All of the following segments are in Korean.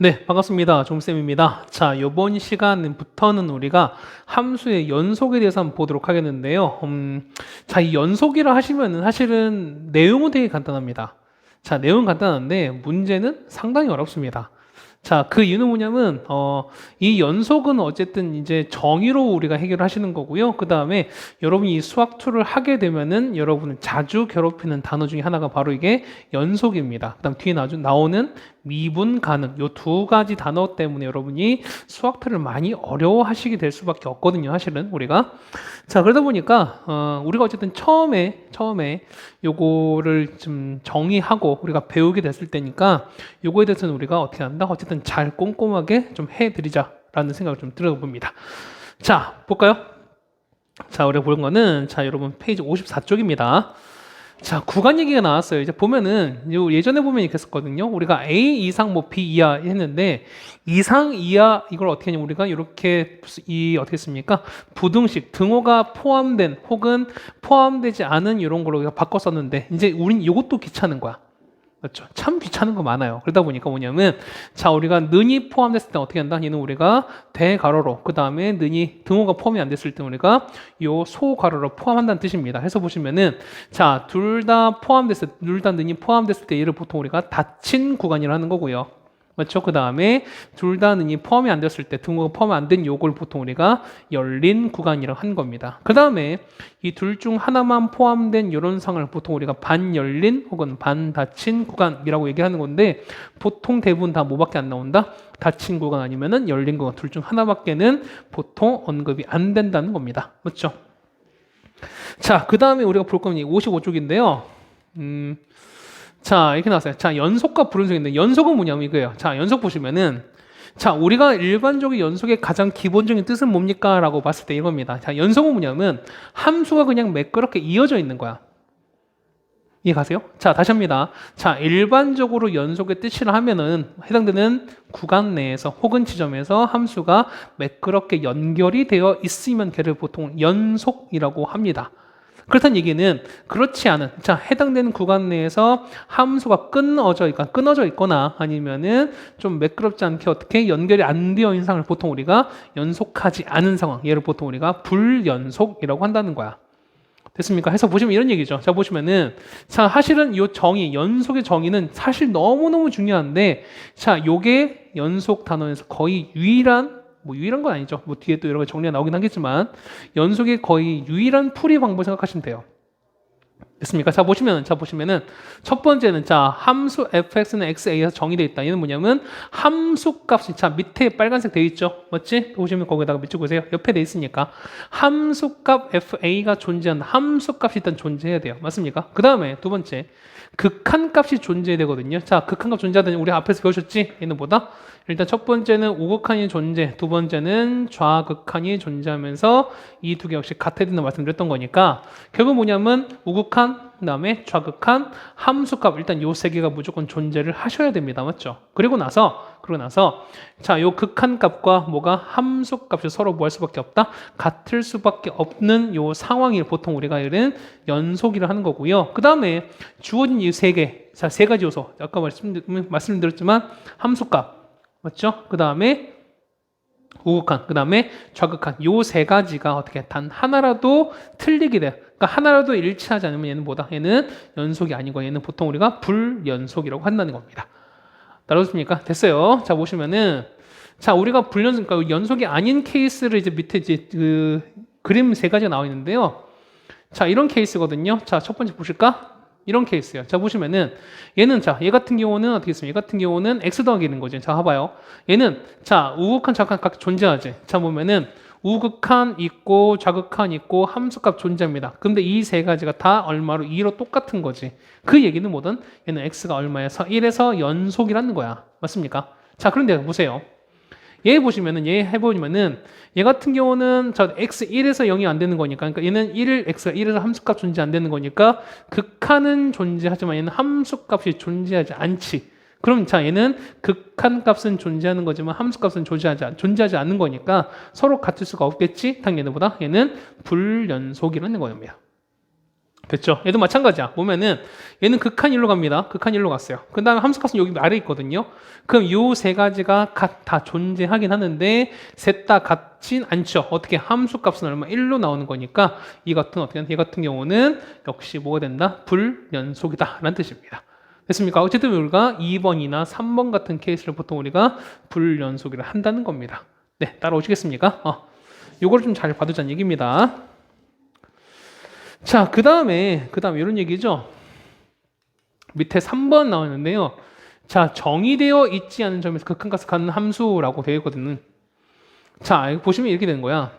네, 반갑습니다. 종쌤입니다. 자, 이번 시간부터는 우리가 함수의 연속에 대해서 한번 보도록 하겠는데요. 자, 이 연속이라 하시면은 사실은 내용은 되게 간단합니다. 자, 내용은 간단한데 문제는 상당히 어렵습니다. 자, 그 이유는 뭐냐면, 이 연속은 어쨌든 이제 정의로 우리가 해결을 하시는 거고요. 그 다음에 여러분이 이 수학 툴을 하게 되면은 여러분을 자주 괴롭히는 단어 중에 하나가 바로 이게 연속입니다. 그 다음 뒤에 나오는 미분, 가능, 요 두 가지 단어 때문에 여러분이 수학 툴을 많이 어려워하시게 될 수밖에 없거든요. 사실은 우리가. 자, 그러다 보니까, 우리가 어쨌든 처음에 요거를 좀 정의하고 우리가 배우게 됐을 때니까 요거에 대해서는 우리가 어떻게 한다? 어쨌든 잘 꼼꼼하게 좀 해드리자라는 생각을 좀 들어봅니다. 자, 볼까요? 자, 우리가 볼 거는 자, 여러분 페이지 54쪽입니다. 자, 구간 얘기가 나왔어요. 이제 보면은 예전에 보면 이렇게 했었거든요. 우리가 A 이상 뭐 B 이하 했는데 이상 이하 이걸 어떻게 하냐면 우리가 이렇게 어떻게 했습니까? 부등식 등호가 포함된 혹은 포함되지 않은 이런 걸로 우리가 바꿨었는데 이제 우린 이것도 귀찮은 거야. 그렇죠. 참 귀찮은 거 많아요. 그러다 보니까 뭐냐면, 자, 우리가 는이 포함됐을 때 어떻게 한다? 얘는 우리가 대괄호로, 그 다음에 는이 등호가 포함이 안 됐을 때 우리가 요 소괄호로 포함한다는 뜻입니다. 해서 보시면은, 자, 둘 다 는이 포함됐을 때 얘를 보통 우리가 닫힌 구간이라 하는 거고요. 맞죠? 그 다음에 둘 다 는이 포함이 안 됐을 때 등호가 포함 안 된 요걸 보통 우리가 열린 구간이라고 한 겁니다. 그 다음에 이 둘 중 하나만 포함된 이런 상을 보통 우리가 반열린 혹은 반닫힌 구간이라고 얘기하는 건데 보통 대부분 다 뭐밖에 안 나온다? 닫힌 구간 아니면은 열린 구간 둘 중 하나밖에는 보통 언급이 안 된다는 겁니다. 맞죠? 자, 그 다음에 우리가 볼 거는 55쪽인데요. 자, 이렇게 나왔어요. 자, 연속과 불연속인데 연속은 뭐냐면 이거예요. 자, 연속 보시면은 자, 우리가 일반적인 연속의 가장 기본적인 뜻은 뭡니까? 라고 봤을 때 이겁니다. 자, 연속은 뭐냐면 함수가 그냥 매끄럽게 이어져 있는 거야. 이해 가세요? 자, 다시 합니다. 자, 일반적으로 연속의 뜻이라 하면은 해당되는 구간 내에서 혹은 지점에서 함수가 매끄럽게 연결이 되어 있으면 걔를 보통 연속이라고 합니다. 그렇다는 얘기는 그렇지 않은, 자, 해당되는 구간 내에서 함수가 끊어져 있거나 아니면은 좀 매끄럽지 않게 어떻게 연결이 안 되어 있는 상황을 보통 우리가 연속하지 않은 상황, 얘를 보통 우리가 불연속이라고 한다는 거야. 됐습니까? 해서 보시면 이런 얘기죠. 자, 보시면은, 자, 사실은 요 정의, 연속의 정의는 사실 너무너무 중요한데, 자, 요게 연속 단원에서 거의 유일한 건 아니죠. 뭐 뒤에 또 여러 가지 정리가 나오긴 하겠지만, 연속의 거의 유일한 풀이 방법 생각하시면 돼요. 됐습니까? 자, 보시면은, 첫 번째는, 자, 함수 fx는 xa에서 정의되어 있다. 얘는 뭐냐면, 함수 값이, 자, 밑에 빨간색 되어 있죠? 맞지? 보시면 거기다가 밑줄 보세요. 옆에 되어 있으니까. 함수 값 fa가 존재한다. 함수 값이 일단 존재해야 돼요. 맞습니까? 그 다음에 두 번째, 극한 값이 존재해야 되거든요. 자, 극한 값 존재하다니 우리 앞에서 배우셨지? 얘는 뭐다? 일단 첫 번째는 우극한이 존재, 두 번째는 좌극한이 존재하면서 이 두 개 역시 같아야 된다고 말씀드렸던 거니까 결국 뭐냐면 우극한, 그 다음에 좌극한, 함수값 일단 요 세 개가 무조건 존재를 하셔야 됩니다. 맞죠? 그리고 나서 자, 요 극한값과 뭐가 함수값이 서로 뭐 할 수밖에 없다? 같을 수밖에 없는 요 상황이 보통 우리가 이런 연속이라 하는 거고요. 그 다음에 주어진 이 세 개, 자, 세 가지 요소. 아까 말씀드렸지만 함수값 맞죠? 그 다음에 우극한, 그 다음에 좌극한 요 세 가지가 어떻게 단 하나라도 틀리게 돼요. 그러니까 하나라도 일치하지 않으면 얘는 뭐다? 얘는 연속이 아니고 얘는 보통 우리가 불연속이라고 한다는 겁니다. 따라오십니까? 됐어요. 자, 보시면은 자, 우리가 그러니까 연속이 아닌 케이스를 이제 밑에 이제 그 그림 세 가지가 나와 있는데요. 자, 이런 케이스거든요. 자, 첫 번째 보실까? 이런 케이스예요. 자, 보시면은 얘는 자, 얘 같은 경우는 어떻게 있습니까? 얘 같은 경우는 x 더하기 있는 거죠. 자, 봐봐요. 얘는 자, 우극한, 좌극한 각 존재하지. 자, 보면은 우극한 있고 좌극한 있고 함수값 존재합니다. 근데 이 세 가지가 다 얼마로 2로 똑같은 거지. 그 얘기는 뭐든 얘는 x가 얼마에서 1에서 연속이라는 거야. 맞습니까? 자, 그런데 보세요. 얘 보시면은 얘 해보면은 얘 같은 경우는 저 x1에서 0이 안 되는 거니까 그러니까 얘는 x가 1에서 함수값 존재 안 되는 거니까 극한은 존재하지만 얘는 함수값이 존재하지 않지. 그럼 자, 얘는 극한값은 존재하는 거지만 함수값은 존재하지 않는 거니까 서로 같을 수가 없겠지. 당연히 얘는 불연속이라는 겁니다. 됐죠? 얘도 마찬가지야. 보면은 얘는 극한 1로 갑니다. 극한 1로 갔어요. 그 다음에 함수값은 여기 아래 있거든요. 그럼 요 세 가지가 다 존재하긴 하는데 셋 다 같진 않죠. 어떻게 함수값은 얼마? 1로 나오는 거니까 이 같은 어떻게 얘 같은 경우는 역시 뭐가 된다? 불연속이다 라는 뜻입니다. 됐습니까? 어쨌든 우리가 2번이나 3번 같은 케이스를 보통 우리가 불연속이라 한다는 겁니다. 네, 따라오시겠습니까? 요걸 좀 잘 봐두자는 얘기입니다. 자, 그 다음에 이런 얘기죠. 밑에 3번 나오는데요. 자, 정의되어 있지 않은 점에서 극한값을 갖는 함수라고 되어 있거든요. 자, 이거 보시면 이렇게 되는 거야.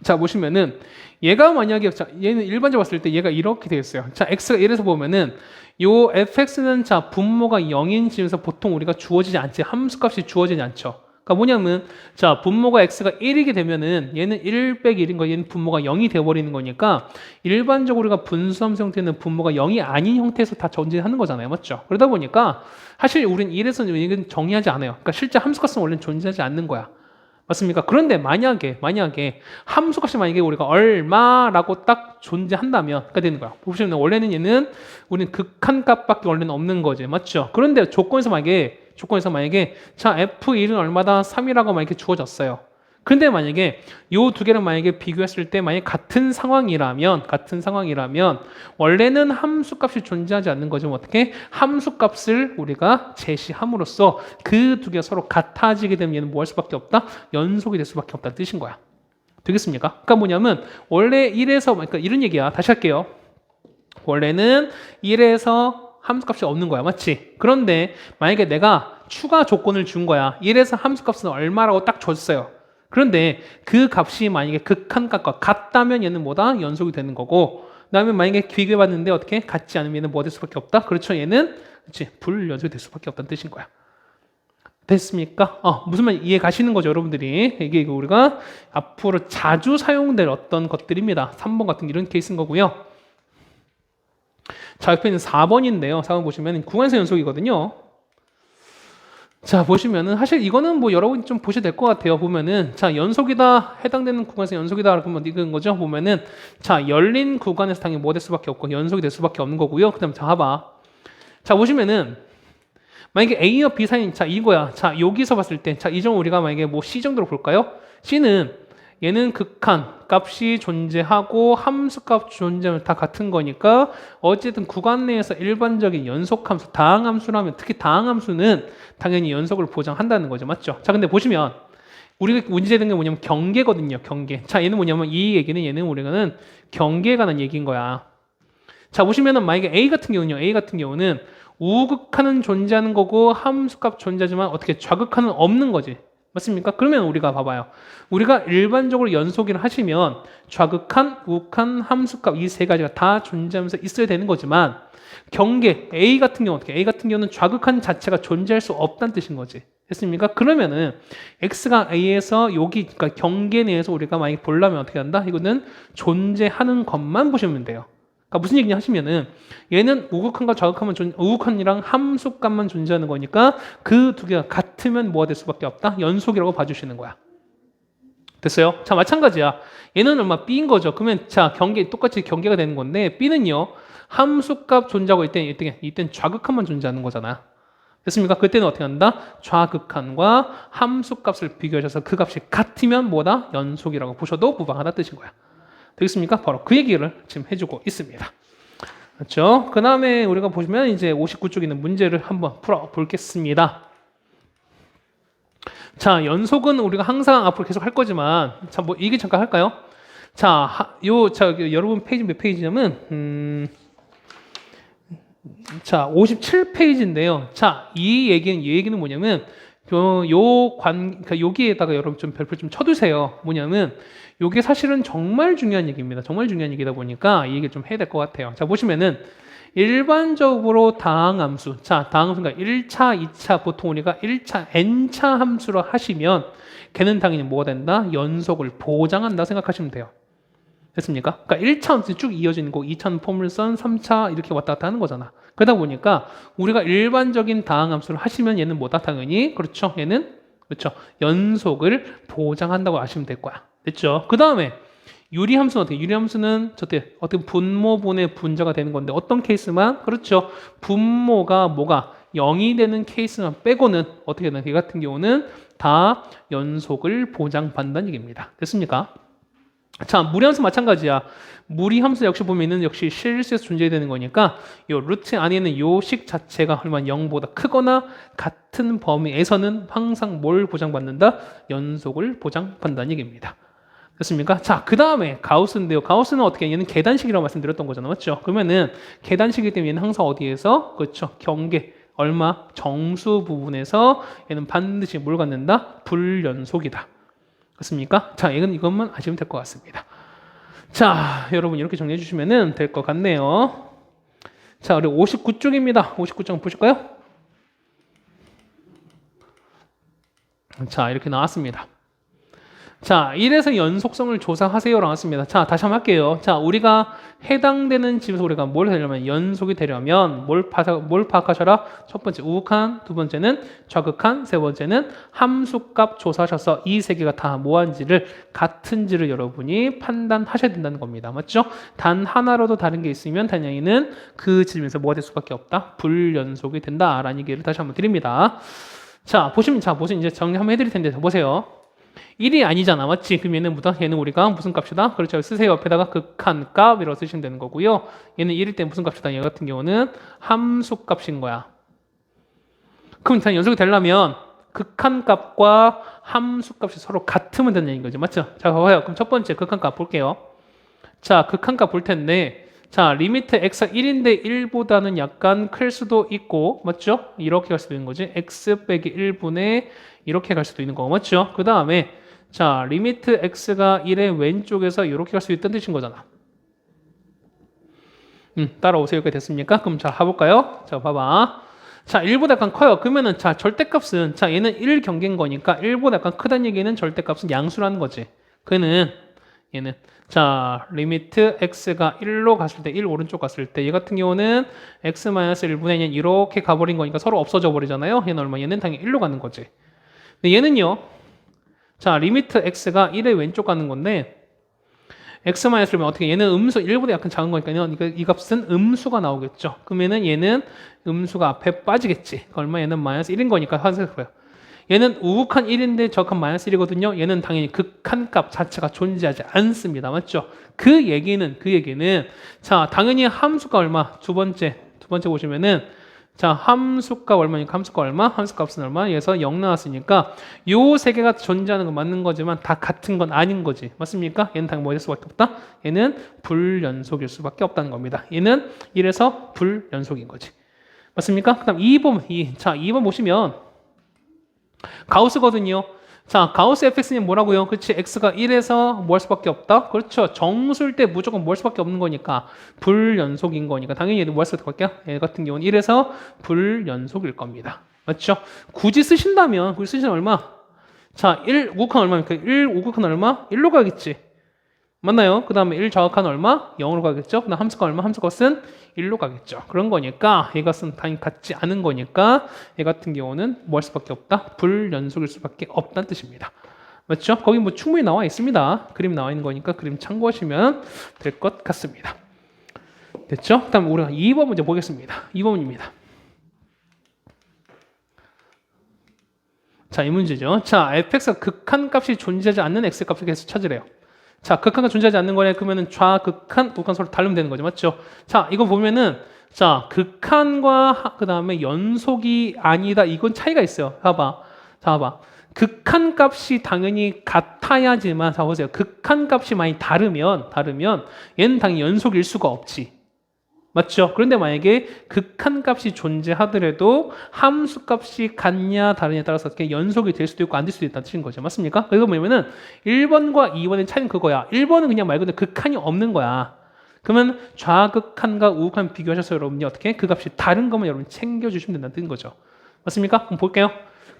자, 보시면은 얘가 만약에 자, 얘는 일반적으로 봤을 때 얘가 이렇게 되어 있어요. 자, x가 1에서 보면은 요 fx는 자, 분모가 0인 지점에서 보통 우리가 주어지지 않지. 함수값이 주어지지 않죠. 그러니까 뭐냐면 자, 분모가 x가 1이게 되면은 얘는 1 빼기 1인 거, 얘는 분모가 0이 되어버리는 거니까 일반적으로 우리가 분수함수 형태는 분모가 0이 아닌 형태에서 다 존재하는 거잖아요. 맞죠? 그러다 보니까 사실 우린 1에서는 이건 정의하지 않아요. 그러니까 실제 함수값은 원래는 존재하지 않는 거야. 맞습니까? 그런데 만약에 함수값이 만약에 우리가 얼마라고 딱 존재한다면 그러니까 되는 거야. 보시면 원래는 얘는 우리는 극한값밖에 원래는 없는 거지. 맞죠? 그런데 조건에서 만약에 자 f1은 얼마다? 3이라고 만약에 주어졌어요. 근데 만약에 요 두 개를 만약에 비교했을 때 만약 같은 상황이라면 원래는 함수값이 존재하지 않는 거죠. 어떻게? 함수값을 우리가 제시함으로써 그 두 개가 서로 같아지게 되면 얘는 뭐 할 수밖에 없다? 연속이 될 수밖에 없다는 뜻인 거야. 되겠습니까? 그러니까 뭐냐면 원래 1에서 그러니까 이런 얘기야. 다시 할게요. 원래는 1에서 함수값이 없는 거야. 맞지? 그런데 만약에 내가 추가 조건을 준 거야. 1에서 함수값은 얼마라고 딱 줬어요. 그런데 그 값이 만약에 극한값과 같다면 얘는 뭐다? 연속이 되는 거고 그 다음에 만약에 비교해봤는데 어떻게? 같지 않으면 얘는 뭐 될 수밖에 없다? 그렇죠. 얘는 그렇지 불연속이 될 수밖에 없다는 뜻인 거야. 됐습니까? 무슨 말 이해 가시는 거죠, 여러분들이? 이게 우리가 앞으로 자주 사용될 어떤 것들입니다. 3번 같은 이런 케이스인 거고요. 자, 옆에 있는 4번인데요. 4번 보시면 구간에서 연속이거든요. 자, 보시면은 사실 이거는 뭐 여러분이 좀 보셔도 될 것 같아요. 보면은 자, 연속이다 해당되는 구간에서 연속이다 그러면 이건 거죠. 보면은 자, 열린 구간에서 당연히 뭐 될 수밖에 없고 연속이 될 수밖에 없는 거고요. 그다음 자, 봐봐. 자, 보시면은 만약에 A와 B 사이인 자, 이거야. 자, 여기서 봤을 때 자, 이 점 우리가 만약에 뭐 C 정도로 볼까요? C는 얘는 극한 값이 존재하고 함수값 존재하면 다 같은 거니까 어쨌든 구간 내에서 일반적인 연속함수, 다항함수라면 특히 다항함수는 당연히 연속을 보장한다는 거죠. 맞죠? 자, 근데 보시면 우리가 문제되는 게 뭐냐면 경계거든요. 경계. 자, 얘는 뭐냐면 이 얘기는 얘는 우리가는 경계에 관한 얘기인 거야. 자, 보시면은 만약에 A 같은 경우는 우극한은 존재하는 거고 함수값 존재하지만 어떻게 좌극한은 없는 거지. 맞습니까? 그러면 우리가 봐봐요. 우리가 일반적으로 연속을 하시면 좌극한, 우극한, 함수값 이 세 가지가 다 존재하면서 있어야 되는 거지만 경계 A 같은 경우 어떻게? A 같은 경우는 좌극한 자체가 존재할 수 없다는 뜻인 거지. 됐습니까? 그러면은 X가 A에서 여기 그러니까 경계 내에서 우리가 만약에 보려면 어떻게 한다? 이거는 존재하는 것만 보시면 돼요. 그러니까 무슨 얘기냐 하시면은 얘는 우극한과 좌극한만 우극한이랑 함수값만 존재하는 거니까 그 두 개가 같으면 뭐가 될 수밖에 없다? 연속이라고 봐주시는 거야. 됐어요? 자, 마찬가지야. 얘는 얼마 B인 거죠. 그러면 자, 똑같이 경계가 되는 건데 B는요. 함수값 존재하고 이때는 좌극한만 존재하는 거잖아. 됐습니까? 그때는 어떻게 한다? 좌극한과 함수값을 비교하셔서 그 값이 같으면 뭐다? 연속이라고 보셔도 무방하다 뜻인 거야. 되겠습니까? 바로 그 얘기를 지금 해주고 있습니다. 그렇죠? 그 다음에 우리가 보시면 이제 59쪽에 있는 문제를 한번 풀어보겠습니다. 자, 연속은 우리가 항상 앞으로 계속 할 거지만, 자, 뭐, 이게 잠깐 할까요? 자, 여러분 페이지 몇 페이지냐면, 자, 57페이지인데요. 자, 이 얘기는 뭐냐면, 그러니까 여기에다가 여러분 좀 별표 좀 쳐두세요. 뭐냐면, 요게 사실은 정말 중요한 얘기입니다. 정말 중요한 얘기다 보니까 이 얘기를 좀 해야 될 것 같아요. 자, 보시면은, 일반적으로 다항함수, 자, 다항함수가 1차, 2차, 보통 우리가 1차, n차 함수로 하시면 걔는 당연히 뭐가 된다? 연속을 보장한다 생각하시면 돼요. 됐습니까? 그러니까 1차 함수 쭉 이어지는 거, 2차는 포물선, 3차 이렇게 왔다 갔다 하는 거잖아. 그러다 보니까 우리가 일반적인 다항함수를 하시면 얘는 뭐다? 당연히 그렇죠. 얘는 그렇죠. 연속을 보장한다고 아시면 될 거야. 됐죠? 그 다음에 유리함수는 어떻게? 유리함수는 어떻게 분모분의 분자가 되는 건데 어떤 케이스만? 그렇죠. 분모가 뭐가 0이 되는 케이스만 빼고는 어떻게 되나? 이 같은 경우는 다 연속을 보장받는다는 얘기입니다. 됐습니까? 자, 무리함수 마찬가지야. 무리함수 역시 보면은 역시 실수에서 존재되는 거니까 요 루트 안에 있는 요 식 자체가 얼마 0보다 크거나 같은 범위에서는 항상 뭘 보장받는다? 연속을 보장받는다는 얘기입니다. 됐습니까? 자, 그 다음에 가우스인데요. 가우스는 어떻게? 얘는 계단식이라고 말씀드렸던 거잖아. 맞죠? 그러면은 계단식이기 때문에 얘는 항상 어디에서? 그렇죠. 경계. 얼마? 정수 부분에서 얘는 반드시 뭘 갖는다? 불연속이다. 그렇습니까? 자, 이것만 아시면 될 것 같습니다. 자, 여러분 이렇게 정리해 주시면 될 것 같네요. 자, 우리 59쪽입니다. 59쪽 보실까요? 자, 이렇게 나왔습니다. 자, 1에서 연속성을 조사하세요 나왔습니다. 자, 다시 한번 할게요. 자, 우리가 해당되는 집에서 우리가 뭘 하려면 연속이 되려면 뭘 파악하셔라? 첫 번째 우극한, 두 번째는 좌극한, 세 번째는 함수값 조사하셔서 이 세 개가 다 뭐한지를 같은지를 여러분이 판단하셔야 된다는 겁니다. 맞죠? 단 하나라도 다른 게 있으면 당연히는 그 집에서 뭐가 될 수밖에 없다? 불연속이 된다라는 얘기를 다시 한번 드립니다. 자, 보시면 이제 정리 한번 해드릴 텐데 보세요. 1이 아니잖아, 맞지? 그럼 얘는 우리가 무슨 값이다? 그렇죠. 쓰세요. 옆에다가 극한값이라고 쓰시면 되는 거고요. 얘는 1일 때 무슨 값이다? 얘 같은 경우는 함수값인 거야. 그럼 일단 연속이 되려면 극한값과 함수값이 서로 같으면 된다는 거죠. 맞죠? 자, 봐봐요. 그럼 첫 번째 극한값 볼게요. 자, 극한값 볼 텐데 자, 리미트 x가 1인데 1보다는 약간 클 수도 있고 맞죠? 이렇게 갈 수도 있는 거지. x 빼기 1분의 이렇게 갈 수도 있는 거고 맞죠? 그 다음에 자, 리미트 x가 1의 왼쪽에서 이렇게 갈 수 있다는 뜻인 거잖아. 따라오세요. 이렇게 됐습니까? 그럼 자, 해볼까요? 자, 봐봐. 자, 1보다 약간 커요. 그러면은 자, 절대값은 자, 얘는 1 경계인 거니까 1보다 약간 크다는 얘기는 절대값은 양수라는 거지. 얘는 자, 리미트 x가 1로 갔을 때 1 오른쪽 갔을 때 얘 같은 경우는 x-1분의 1 이렇게 가버린 거니까 서로 없어져 버리잖아요. 얘는 얼마? 얘는 당연히 1로 가는 거지. 근데 얘는요. 자, 리미트 x가 1의 왼쪽 가는 건데 x-1면 어떻게? 얘는 음수 1보다 약간 작은 거니까 이 값은 음수가 나오겠죠. 그러면은 얘는 음수가 앞에 빠지겠지. 얼마? 얘는 마이너스 1인 거니까 화살표요. 얘는 우극한 1인데 저극한 마이너스 1이거든요. 얘는 당연히 극한값 자체가 존재하지 않습니다. 맞죠? 그 얘기는 자, 당연히 함수가 얼마? 두 번째 보시면은 자, 함수값 얼마니까 함수값 얼마? 함수값은 얼마? 여기서 0 나왔으니까 요 세 개가 존재하는 건 맞는 거지만 다 같은 건 아닌 거지. 맞습니까? 얘는 당연히 뭐일 수밖에 없다? 얘는 불연속일 수밖에 없다는 겁니다. 얘는 1에서 불연속인 거지. 맞습니까? 그 다음 2번 보시면 가우스거든요. 자, 가우스 fx는 뭐라고요? 그렇지, x가 1에서 뭐 할 수밖에 없다? 그렇죠. 정수일 때 무조건 뭐 할 수밖에 없는 거니까 불연속인 거니까 당연히 얘는 뭐 할 수밖에 없게요? 얘 같은 경우는 1에서 불연속일 겁니다. 맞죠? 굳이 쓰시면 얼마? 자, 1 우극한 얼마입니까? 1 우극한 얼마? 1로 가겠지. 맞나요? 그 다음에 1 좌극한 얼마? 0으로 가겠죠? 그 다음 함수가 얼마? 함수값은 1로 가겠죠. 그런 거니까 얘값은 당연히 같지 않은 거니까 얘 같은 경우는 뭐 할 수밖에 없다? 불연속일 수밖에 없다는 뜻입니다. 맞죠? 거기 뭐 충분히 나와 있습니다. 그림 나와 있는 거니까 그림 참고하시면 될 것 같습니다. 됐죠? 그 다음 우리가 2번 문제 보겠습니다. 2번입니다. 자, 이 문제죠. 자, fx가 극한값이 존재하지 않는 x값을 계속 찾으래요. 자, 극한가 존재하지 않는 거네. 그러면은 좌극한, 우극한 서로 다르면 되는 거죠. 맞죠? 자, 이거 보면은 자, 극한과 그 다음에 연속이 아니다. 이건 차이가 있어요. 봐봐. 자, 봐봐. 극한 값이 당연히 같아야지만, 자, 보세요. 극한 값이 많이 다르면 얘는 당연히 연속일 수가 없지. 맞죠? 그런데 만약에 극한 값이 존재하더라도 함수 값이 같냐 다르냐에 따라서 어떻게 연속이 될 수도 있고 안 될 수도 있다는 뜻인 거죠. 맞습니까? 그리고 뭐냐면은 1번과 2번의 차이는 그거야. 1번은 그냥 말 그대로 극한이 없는 거야. 그러면 좌극한과 우극한 비교하셔서 여러분이 어떻게 그 값이 다른 것만 여러분 챙겨주시면 된다는 거죠. 맞습니까? 그럼 볼게요.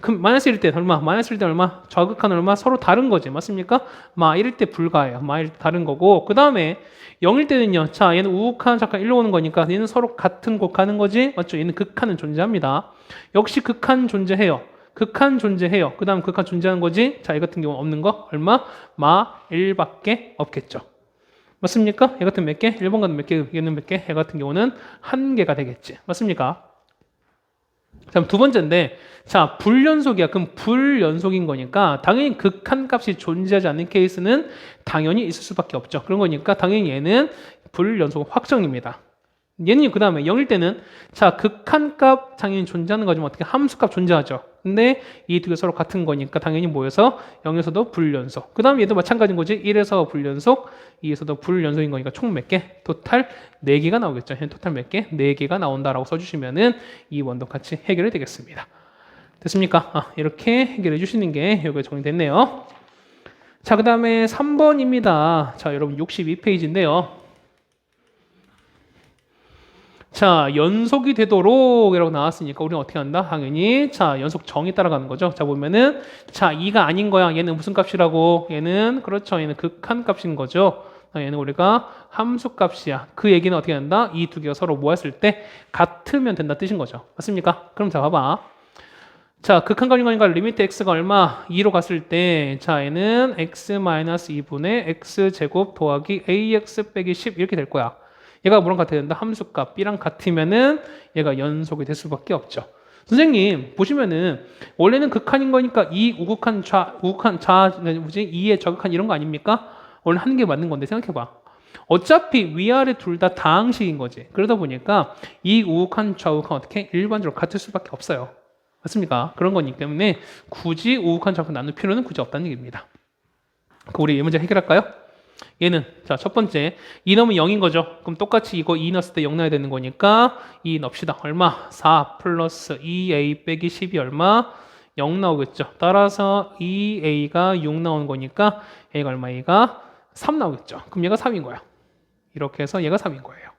그럼 마이너스 1일 때 얼마? 마이너스 1일 때 얼마? 좌극한 얼마? 서로 다른 거지. 맞습니까? 마 1일 때 불가해요. 마 1일 때 다른 거고 그 다음에 0일 때는요. 자, 얘는 우극한 잠깐 1로 오는 거니까 얘는 서로 같은 곳 가는 거지. 맞죠? 얘는 극한은 존재합니다. 역시 극한 존재해요. 극한 존재해요. 그 다음 극한 존재하는 거지. 자, 이 같은 경우는 없는 거 얼마? 마 1밖에 없겠죠. 맞습니까? 얘 같은 몇 개? 1번 같은 몇 개? 얘는 몇 개? 얘 같은 경우는 한 개가 되겠지. 맞습니까? 그럼 두 번째인데, 자, 불연속이야. 그럼 불연속인 거니까 당연히 극한값이 존재하지 않는 케이스는 당연히 있을 수밖에 없죠. 그런 거니까 당연히 얘는 불연속 확정입니다. 얘는 그 다음에 0일 때는 자, 극한값 당연히 존재하는 거지만 어떻게 함수값 존재하죠. 근데 이 두 개 서로 같은 거니까 당연히 모여서 0에서도 불연속. 그 다음 얘도 마찬가지인 거지. 1에서 불연속, 2에서도 불연속인 거니까 총 몇 개? 토탈 4개가 나오겠죠. 토탈 몇 개? 4개가 나온다라고 써주시면은 이 원도 같이 해결이 되겠습니다. 됐습니까? 이렇게 해결해 주시는 게 여기에 정리됐네요. 자, 그 다음에 3번입니다. 자, 여러분 62페이지인데요. 자, 연속이 되도록 이라고 나왔으니까 우리는 어떻게 한다? 당연히 자, 연속 정의 따라가는 거죠. 자, 보면은 자, 2가 아닌 거야. 얘는 무슨 값이라고? 얘는 그렇죠. 얘는 극한 값인 거죠. 얘는 우리가 함수 값이야. 그 얘기는 어떻게 한다? 이 두 개가 서로 모았을 때 같으면 된다 뜻인 거죠. 맞습니까? 그럼 자, 봐봐. 자, 극한 값인 거니까 리미트 x가 얼마? 2로 갔을 때 자, 얘는 x-2분의 x제곱 더하기 ax 빼기 10 이렇게 될 거야. 얘가 뭐랑 같아야 된다? 함수값 B랑 같으면은 얘가 연속이 될 수밖에 없죠. 선생님 보시면은 원래는 극한인 거니까 이 우극한 뭐지? 2의 저극한 이런 거 아닙니까? 원래 하는 게 맞는 건데 생각해봐. 어차피 위아래 둘 다 다항식인 거지. 그러다 보니까 이 우극한 좌우극한 어떻게 일반적으로 같을 수밖에 없어요. 맞습니까? 그런 거기 때문에 굳이 우극한 좌우극한 나눌 필요는 굳이 없다는 얘기입니다. 우리 이 문제 해결할까요? 얘는 자, 첫 번째 2 넣으면 0인 거죠. 그럼 똑같이 이거 2 넣었을 때 0 넣어야 되는 거니까 2 넣읍시다. 얼마? 4 플러스 2a 빼기 10이 얼마? 0 나오겠죠. 따라서 2a가 6 나오는 거니까 a가 얼마? a가 3 나오겠죠. 그럼 얘가 3인 거야. 이렇게 해서 얘가 3인 거예요.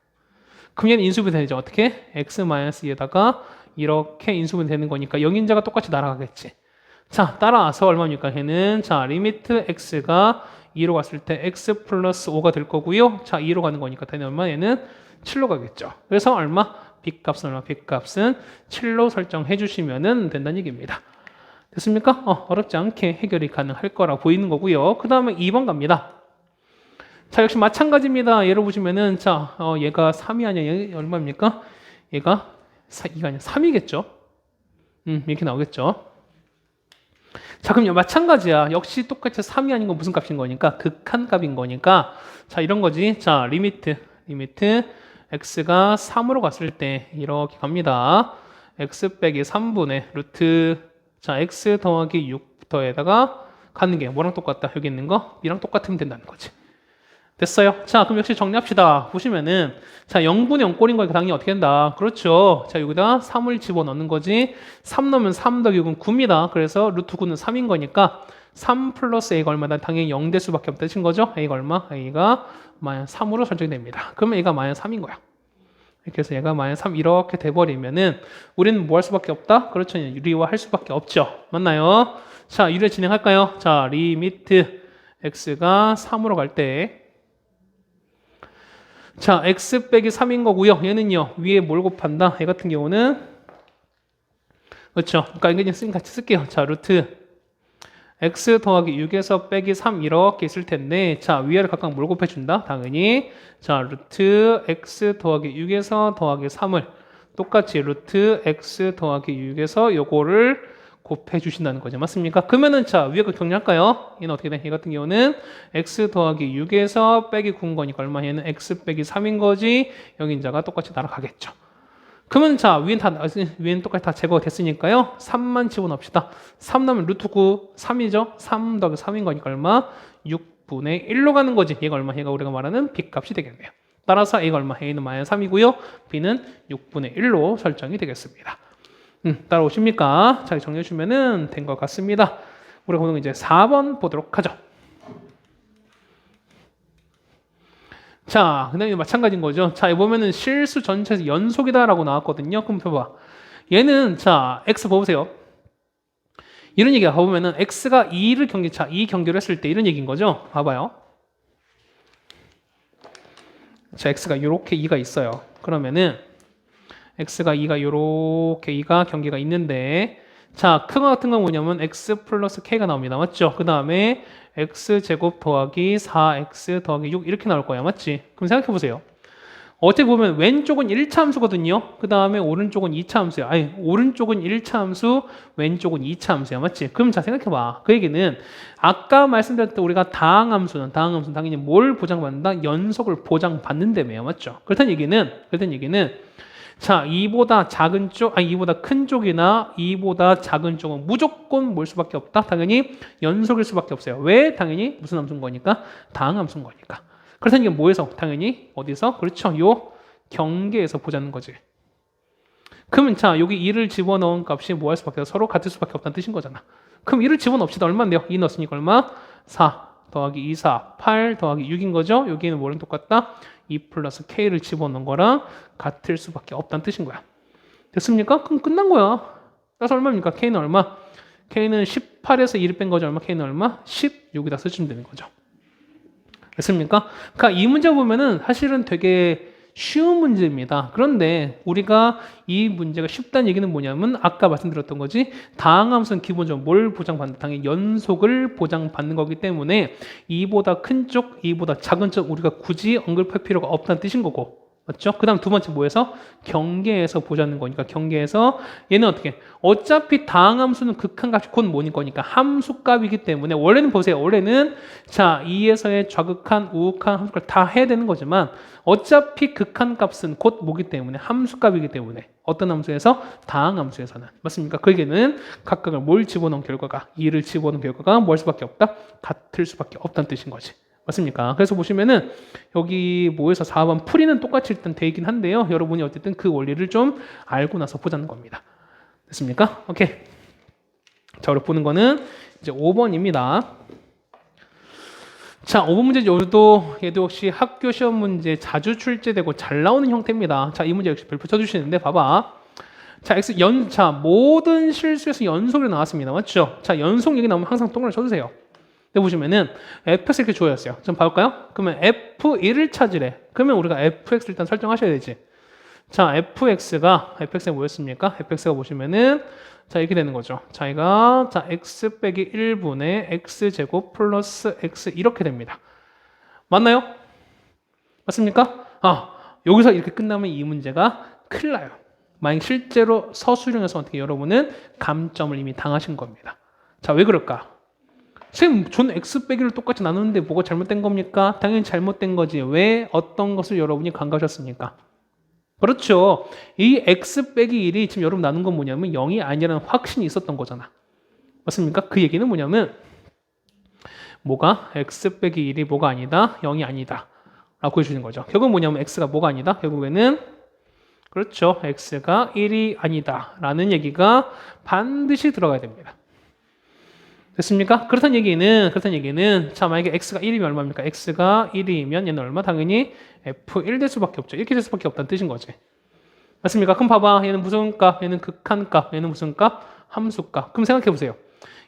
그럼 얘는 인수분해 되죠. 어떻게? x-2에다가 이렇게 인수분해 되는 거니까 0인자가 똑같이 날아가겠지. 자, 따라서 얼마입니까? 얘는 자, 리미트 x가 2로 갔을 때 x 플러스 5가 될 거고요. 자, 2로 가는 거니까 당연히 얼마? 얘는 7로 가겠죠. 그래서 얼마? b값은 얼마? b값은 7로 설정해 주시면 된다는 얘기입니다. 됐습니까? 어렵지 않게 해결이 가능할 거라 보이는 거고요. 그 다음에 2번 갑니다. 자, 역시 마찬가지입니다. 예를 보시면은 자, 얘가 3이 아니야. 얘 얼마입니까? 얘가 2가 아니야. 3이겠죠? 이렇게 나오겠죠. 자, 그럼 마찬가지야. 역시 똑같이 3이 아닌 건 무슨 값인 거니까? 극한 값인 거니까. 자, 이런 거지. 자, 리미트 x가 3으로 갔을 때 이렇게 갑니다. x 빼기 3분의 루트 자, x 더하기 6 더에다가 가는 게 뭐랑 똑같다? 여기 있는 거 b랑 똑같으면 된다는 거지. 됐어요? 자, 그럼 역시 정리합시다. 보시면은 자, 0분의 0꼴인 거니까 당연히 어떻게 된다? 그렇죠. 자, 여기다 3을 집어넣는 거지. 3 넣으면 3 더하기 6은 9입니다. 그래서 루트 9는 3인 거니까 3 플러스 a가 얼마다? 당연히 0 될 수밖에 없다신 거죠. a가 얼마? a가 마이너스 3으로 설정이 됩니다. 그러면 a가 마이너스 3인 거야. 이렇게 해서 얘가 마이너스 3 이렇게 돼버리면은 우리는 뭐 할 수밖에 없다? 그렇죠. 유리화할 수밖에 없죠. 맞나요? 자, 유리 진행할까요? 자, 리미트 x가 3으로 갈때 자, x 빼기 3인 거고요. 얘는요, 위에 뭘 곱한다? 얘 같은 경우는 그렇죠. 그러니까 이거 그냥 같이 쓸게요. 자, 루트 x 더하기 6에서 빼기 3 이렇게 있을 텐데 자, 위아래 각각 뭘 곱해준다? 당연히 자, 루트 x 더하기 6에서 더하기 3을 똑같이 루트 x 더하기 6에서 요거를 곱해 주신다는 거죠. 맞습니까? 그러면은 자, 위에 거 정리할까요? 얘는 어떻게 돼? 얘 같은 경우는 x 더하기 6에서 빼기 9인 거니까 얼마? 얘는 x 빼기 3인 거지. 여기 인자가 똑같이 날아가겠죠. 그러면 자, 위에는 똑같이 다 제거가 됐으니까요. 3만 집어넣읍시다. 3 넣으면 루트 9, 3이죠? 3 더하기 3인 거니까 얼마? 6분의 1로 가는 거지. 얘가 얼마? 얘가 우리가 말하는 b값이 되겠네요. 따라서 a가 얼마? a는 마이너스 3이고요. b는 6분의 1로 설정이 되겠습니다. 따라오십니까? 잘 정리해 주면은 된 것 같습니다. 우리가 오늘 이제 4번 보도록 하죠. 자, 그 다음에 마찬가지인 거죠. 자, 여기 보면은 실수 전체에서 연속이다라고 나왔거든요. 그럼 봐봐. 얘는 자, x 보세요. 이런 얘기가 보면은 x가 2를 자, 2 경계를 했을 때 이런 얘기인 거죠. 봐봐요. 자, x가 이렇게 2가 있어요. 그러면은 x가 2가 요렇게 2가 경계가 있는데 자, 큰 거 같은 건 뭐냐면 x 플러스 k가 나옵니다. 맞죠? 그 다음에 x제곱 더하기 4x 더하기 6 이렇게 나올 거야. 맞지? 그럼 생각해 보세요. 어떻게 보면 왼쪽은 1차 함수거든요. 그 다음에 오른쪽은 2차 함수야. 아니, 오른쪽은 1차 함수, 왼쪽은 2차 함수야. 맞지? 그럼 자, 생각해봐. 그 얘기는 아까 말씀드렸던 우리가 다항함수는 당연히 뭘 보장받는다? 연속을 보장받는다며요. 맞죠? 그렇다는 얘기는 자, 이보다 작은 쪽, 아니, 이보다 큰 쪽이나 이보다 작은 쪽은 무조건 뭘 수밖에 없다? 당연히 연속일 수밖에 없어요. 왜? 당연히 무슨 함수인 거니까? 다항함수인 거니까. 그렇다는 게 뭐에서? 당연히 어디서? 그렇죠. 요 경계에서 보자는 거지. 그러면 자, 여기 2를 집어넣은 값이 뭐 할 수밖에 없어? 서로 같을 수밖에 없다는 뜻인 거잖아. 그럼 2를 집어넣읍시다. 얼마인데요? 2 넣었으니까 얼마? 4 더하기 2, 4, 8 더하기 6인 거죠? 여기는 뭐랑 똑같다? 2 플러스 k를 집어넣은 거랑 같을 수밖에 없다는 뜻인 거야. 됐습니까? 그럼 끝난 거야. 그래서 얼마입니까? k는 얼마? k는 18에서 2를 뺀 거죠. 얼마? k는 얼마? 16에다 쓰시면 되는 거죠. 됐습니까? 그러니까 이 문제 보면은 사실은 되게 쉬운 문제입니다. 그런데 우리가 이 문제가 쉽다는 얘기는 뭐냐면 아까 말씀드렸던 거지 다항함수는 기본적으로 뭘 보장받는다? 당연히 연속을 보장받는 거기 때문에 이보다 큰 쪽, 이보다 작은 쪽 우리가 굳이 언급할 필요가 없다는 뜻인 거고 맞죠? 그 다음 두 번째 뭐에서? 경계에서 보자는 거니까 경계에서 얘는 어떻게? 어차피 다항함수는 극한값이 곧 뭐니 거니까 함수값이기 때문에 원래는 보세요. 원래는 자 2에서의 좌극한, 우극한 함수값 다 해야 되는 거지만 어차피 극한값은 곧 뭐기 때문에 함수값이기 때문에 어떤 함수에서? 다항함수에서는 맞습니까? 그 얘기는 각각을 뭘 집어넣은 결과가 2를 집어넣은 결과가 뭘 수밖에 없다? 같을 수밖에 없다는 뜻인 거지. 맞습니까? 그래서 보시면은 여기 뭐에서 4번 풀이는 똑같이 일단 돼 있긴 한데요. 여러분이 어쨌든 그 원리를 좀 알고 나서 보자는 겁니다. 됐습니까? 오케이. 자, 우리 보는 거는 이제 5번입니다. 자, 5번 문제 얘도 역시 학교 시험 문제 자주 출제되고 잘 나오는 형태입니다. 자, 이 문제 역시 별표 쳐주시는데 봐봐. 자, 모든 실수에서 연속이 나왔습니다. 맞죠? 자, 연속 얘기 나오면 항상 동그라미 쳐주세요. 보시면은 fx 이렇게 주어졌어요. 좀 봐볼까요? 그러면 f1을 찾으래. 그러면 우리가 fx 일단 설정하셔야 되지. 자, fx가 뭐였습니까? fx가 보시면은 자 이렇게 되는 거죠. 자, 이가 자 x 빼기 1분의 x 제곱 플러스 x 이렇게 됩니다. 맞나요? 맞습니까? 여기서 이렇게 끝나면 이 문제가 큰일 나요. 만약 실제로 서술형에서 어떻게 여러분은 감점을 이미 당하신 겁니다. 자, 왜 그럴까? 선생님, 전 x 빼기를 똑같이 나누는데 뭐가 잘못된 겁니까? 당연히 잘못된 거지. 왜 어떤 것을 여러분이 간과하셨습니까? 그렇죠. 이 x 빼기 1이 지금 여러분 나눈 건 뭐냐면 0이 아니라는 확신이 있었던 거잖아. 맞습니까? 그 얘기는 뭐냐면 뭐가? x 빼기 1이 뭐가 아니다? 0이 아니다. 라고 해주는 거죠. 결국은 뭐냐면 x가 뭐가 아니다? 결국에는 그렇죠. x가 1이 아니다. 라는 얘기가 반드시 들어가야 됩니다. 됐습니까? 그렇다는 얘기는 자 만약에 x가 1이면 얼마입니까? x가 1이면 얘는 얼마? 당연히 f1 될 수밖에 없죠. 이렇게 될 수밖에 없다는 뜻인 거지. 맞습니까? 그럼 봐봐. 얘는 무슨 값? 얘는 극한값. 얘는 무슨 값? 함수값. 그럼 생각해 보세요.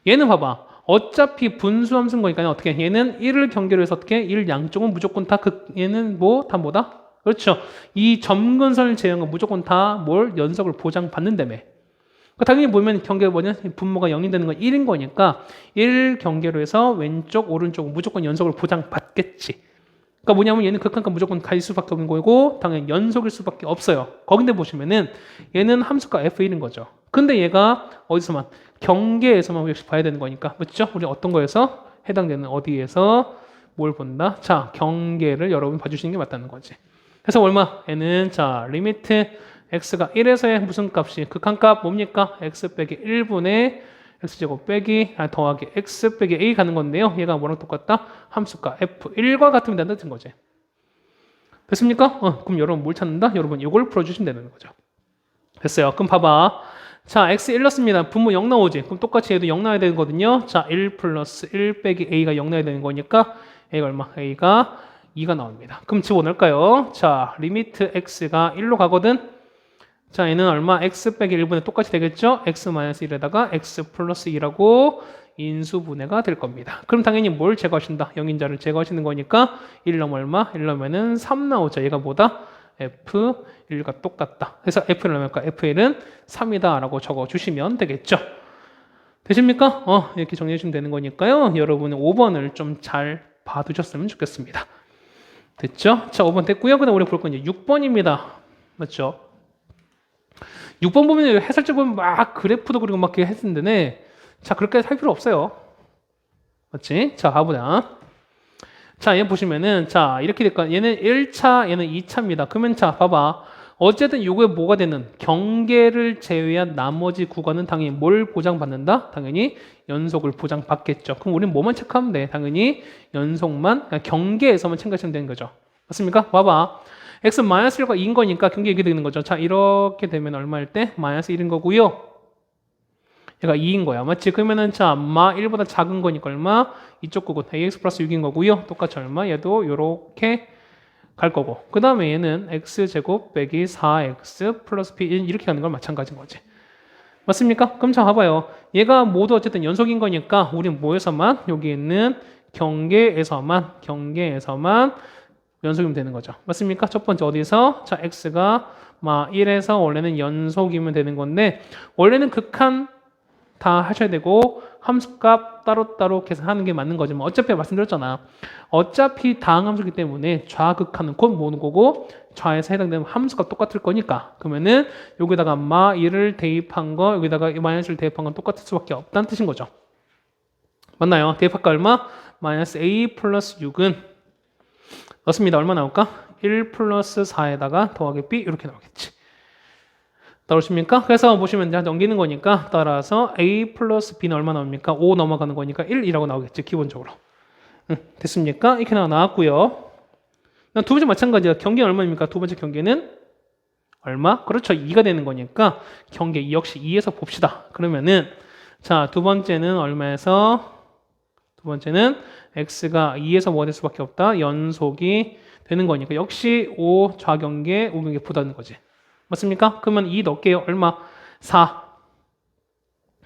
얘는 봐봐. 어차피 분수함수인 거니까 어떻게? 얘는 1을 경계로 해서 어떻게? 1 양쪽은 무조건 다 얘는 다 뭐다? 그렇죠. 이 점근선을 제외한 건 무조건 다 뭘? 연속을 보장받는다며. 당연히 보면 경계가 뭐냐? 분모가 0이 되는 건 1인 거니까 1 경계로 해서 왼쪽, 오른쪽은 무조건 연속을 보장받겠지. 그러니까 뭐냐면 얘는 극한값 무조건 가질 수밖에 없는 거고 당연히 연속일 수밖에 없어요. 거긴데 보시면은 얘는 함수가 f1인 거죠. 근데 얘가 어디서만? 경계에서만 역시 봐야 되는 거니까. 그렇죠? 우리 어떤 거에서? 해당되는 어디에서 뭘 본다? 자, 경계를 여러분 봐주시는 게 맞다는 거지. 그래서 얼마? 얘는 자, 리미트 x가 1에서의 무슨 값이 극한값 뭡니까? x 빼기 1분의 x제곱 빼기 더하기 x 빼기 a 가는 건데요. 얘가 뭐랑 똑같다? 함수가 f1과 같으면 된다는 거지. 됐습니까? 그럼 여러분 뭘 찾는다? 여러분 이걸 풀어주시면 되는 거죠. 됐어요. 그럼 봐봐. 자, x 1 넣습니다. 분모 0 나오지? 그럼 똑같이 얘도 0 나와야 되거든요. 자, 1 플러스 1 빼기 a가 0 나와야 되는 거니까 a가 얼마? a가 2가 나옵니다. 그럼 집어넣을까요? 자, 리미트 x가 1로 가거든? 자, 얘는 얼마? x 빼기 1분의 똑같이 되겠죠? x 마이너스 1에다가 x 플러스 2라고 인수분해가 될 겁니다. 그럼 당연히 뭘 제거하신다? 0인자를 제거하시는 거니까 1 넣으면 얼마? 1 넣으면은 3 나오죠. 얘가 뭐다? f1과 똑같다. 그래서 f1 넣으면 f1은 3이다 라고 적어주시면 되겠죠. 되십니까? 이렇게 정리해 주시면 되는 거니까요. 여러분은 5번을 좀 잘 봐두셨으면 좋겠습니다. 됐죠? 자, 5번 됐고요. 그다음 우리 볼 건 이제 6번입니다. 맞죠? 6번 보면 해설책 보면 막 그래프도 그리고 막 이렇게 했는데 자, 그렇게 할 필요 없어요. 맞지? 자, 가보자. 자, 얘 보시면은 자, 이렇게 될까? 얘는 1차, 얘는 2차입니다. 그러면 자, 봐봐. 어쨌든 요거에 뭐가 되는 경계를 제외한 나머지 구간은 당연히 뭘 보장받는다? 당연히 연속을 보장받겠죠. 그럼 우리는 뭐만 체크하면 돼? 당연히 연속만, 그러니까 경계에서만 체크하시면 되는 거죠. 맞습니까? 봐봐. x 마이너스 1과 2인 거니까 경계 이렇게 되는 거죠. 자, 이렇게 되면 얼마일 때? 마이너스 1인 거고요. 얘가 2인 거야. 맞지? 그러면은 자, 마 1보다 작은 거니까 얼마? 이쪽 부분 ax 플러스 6인 거고요. 똑같이 얼마? 얘도 요렇게 갈 거고. 그 다음에 얘는 x제곱 빼기 4x 플러스 b 이렇게 가는 건 마찬가지인 거지. 맞습니까? 그럼 자, 봐봐요. 얘가 모두 어쨌든 연속인 거니까 우리는 뭐에서만? 여기 있는 경계에서만 연속이면 되는 거죠. 맞습니까? 첫 번째 어디서? 자, x가 막 1에서 원래는 연속이면 되는 건데 원래는 극한 다 하셔야 되고 함수값 따로따로 계산하는 게 맞는 거지만 어차피 말씀드렸잖아. 어차피 다항함수이기 때문에 좌극하는 곧 모는 거고 좌에서 해당되는 함수가 똑같을 거니까 그러면은 여기다가 마 1을 대입한 거 여기다가 마이너스를 대입한 건 똑같을 수밖에 없다는 뜻인 거죠. 맞나요? 대입할까 얼마? 마이너스 a 플러스 6은 넣습니다. 얼마 나올까? 1 플러스 4에다가 더하기 b 이렇게 나오겠지. 따르십니까? 그래서 보시면 이제 넘기는 거니까 따라서 a 플러스 b는 얼마 나옵니까? 5 넘어가는 거니까 1이라고 나오겠지 기본적으로. 됐습니까? 이렇게 나왔고요. 두 번째 마찬가지야. 경계는 얼마입니까? 두 번째 경계는 얼마? 그렇죠. 2가 되는 거니까 경계 역시 2에서 봅시다. 그러면은 자, 두 번째는 얼마에서? 두 번째는 x가 2에서 뭐가 될 수밖에 없다. 연속이 되는 거니까 역시 5 좌경계, 우경계 보다는 거지. 맞습니까? 그러면 2 넣을게요. 얼마? 4.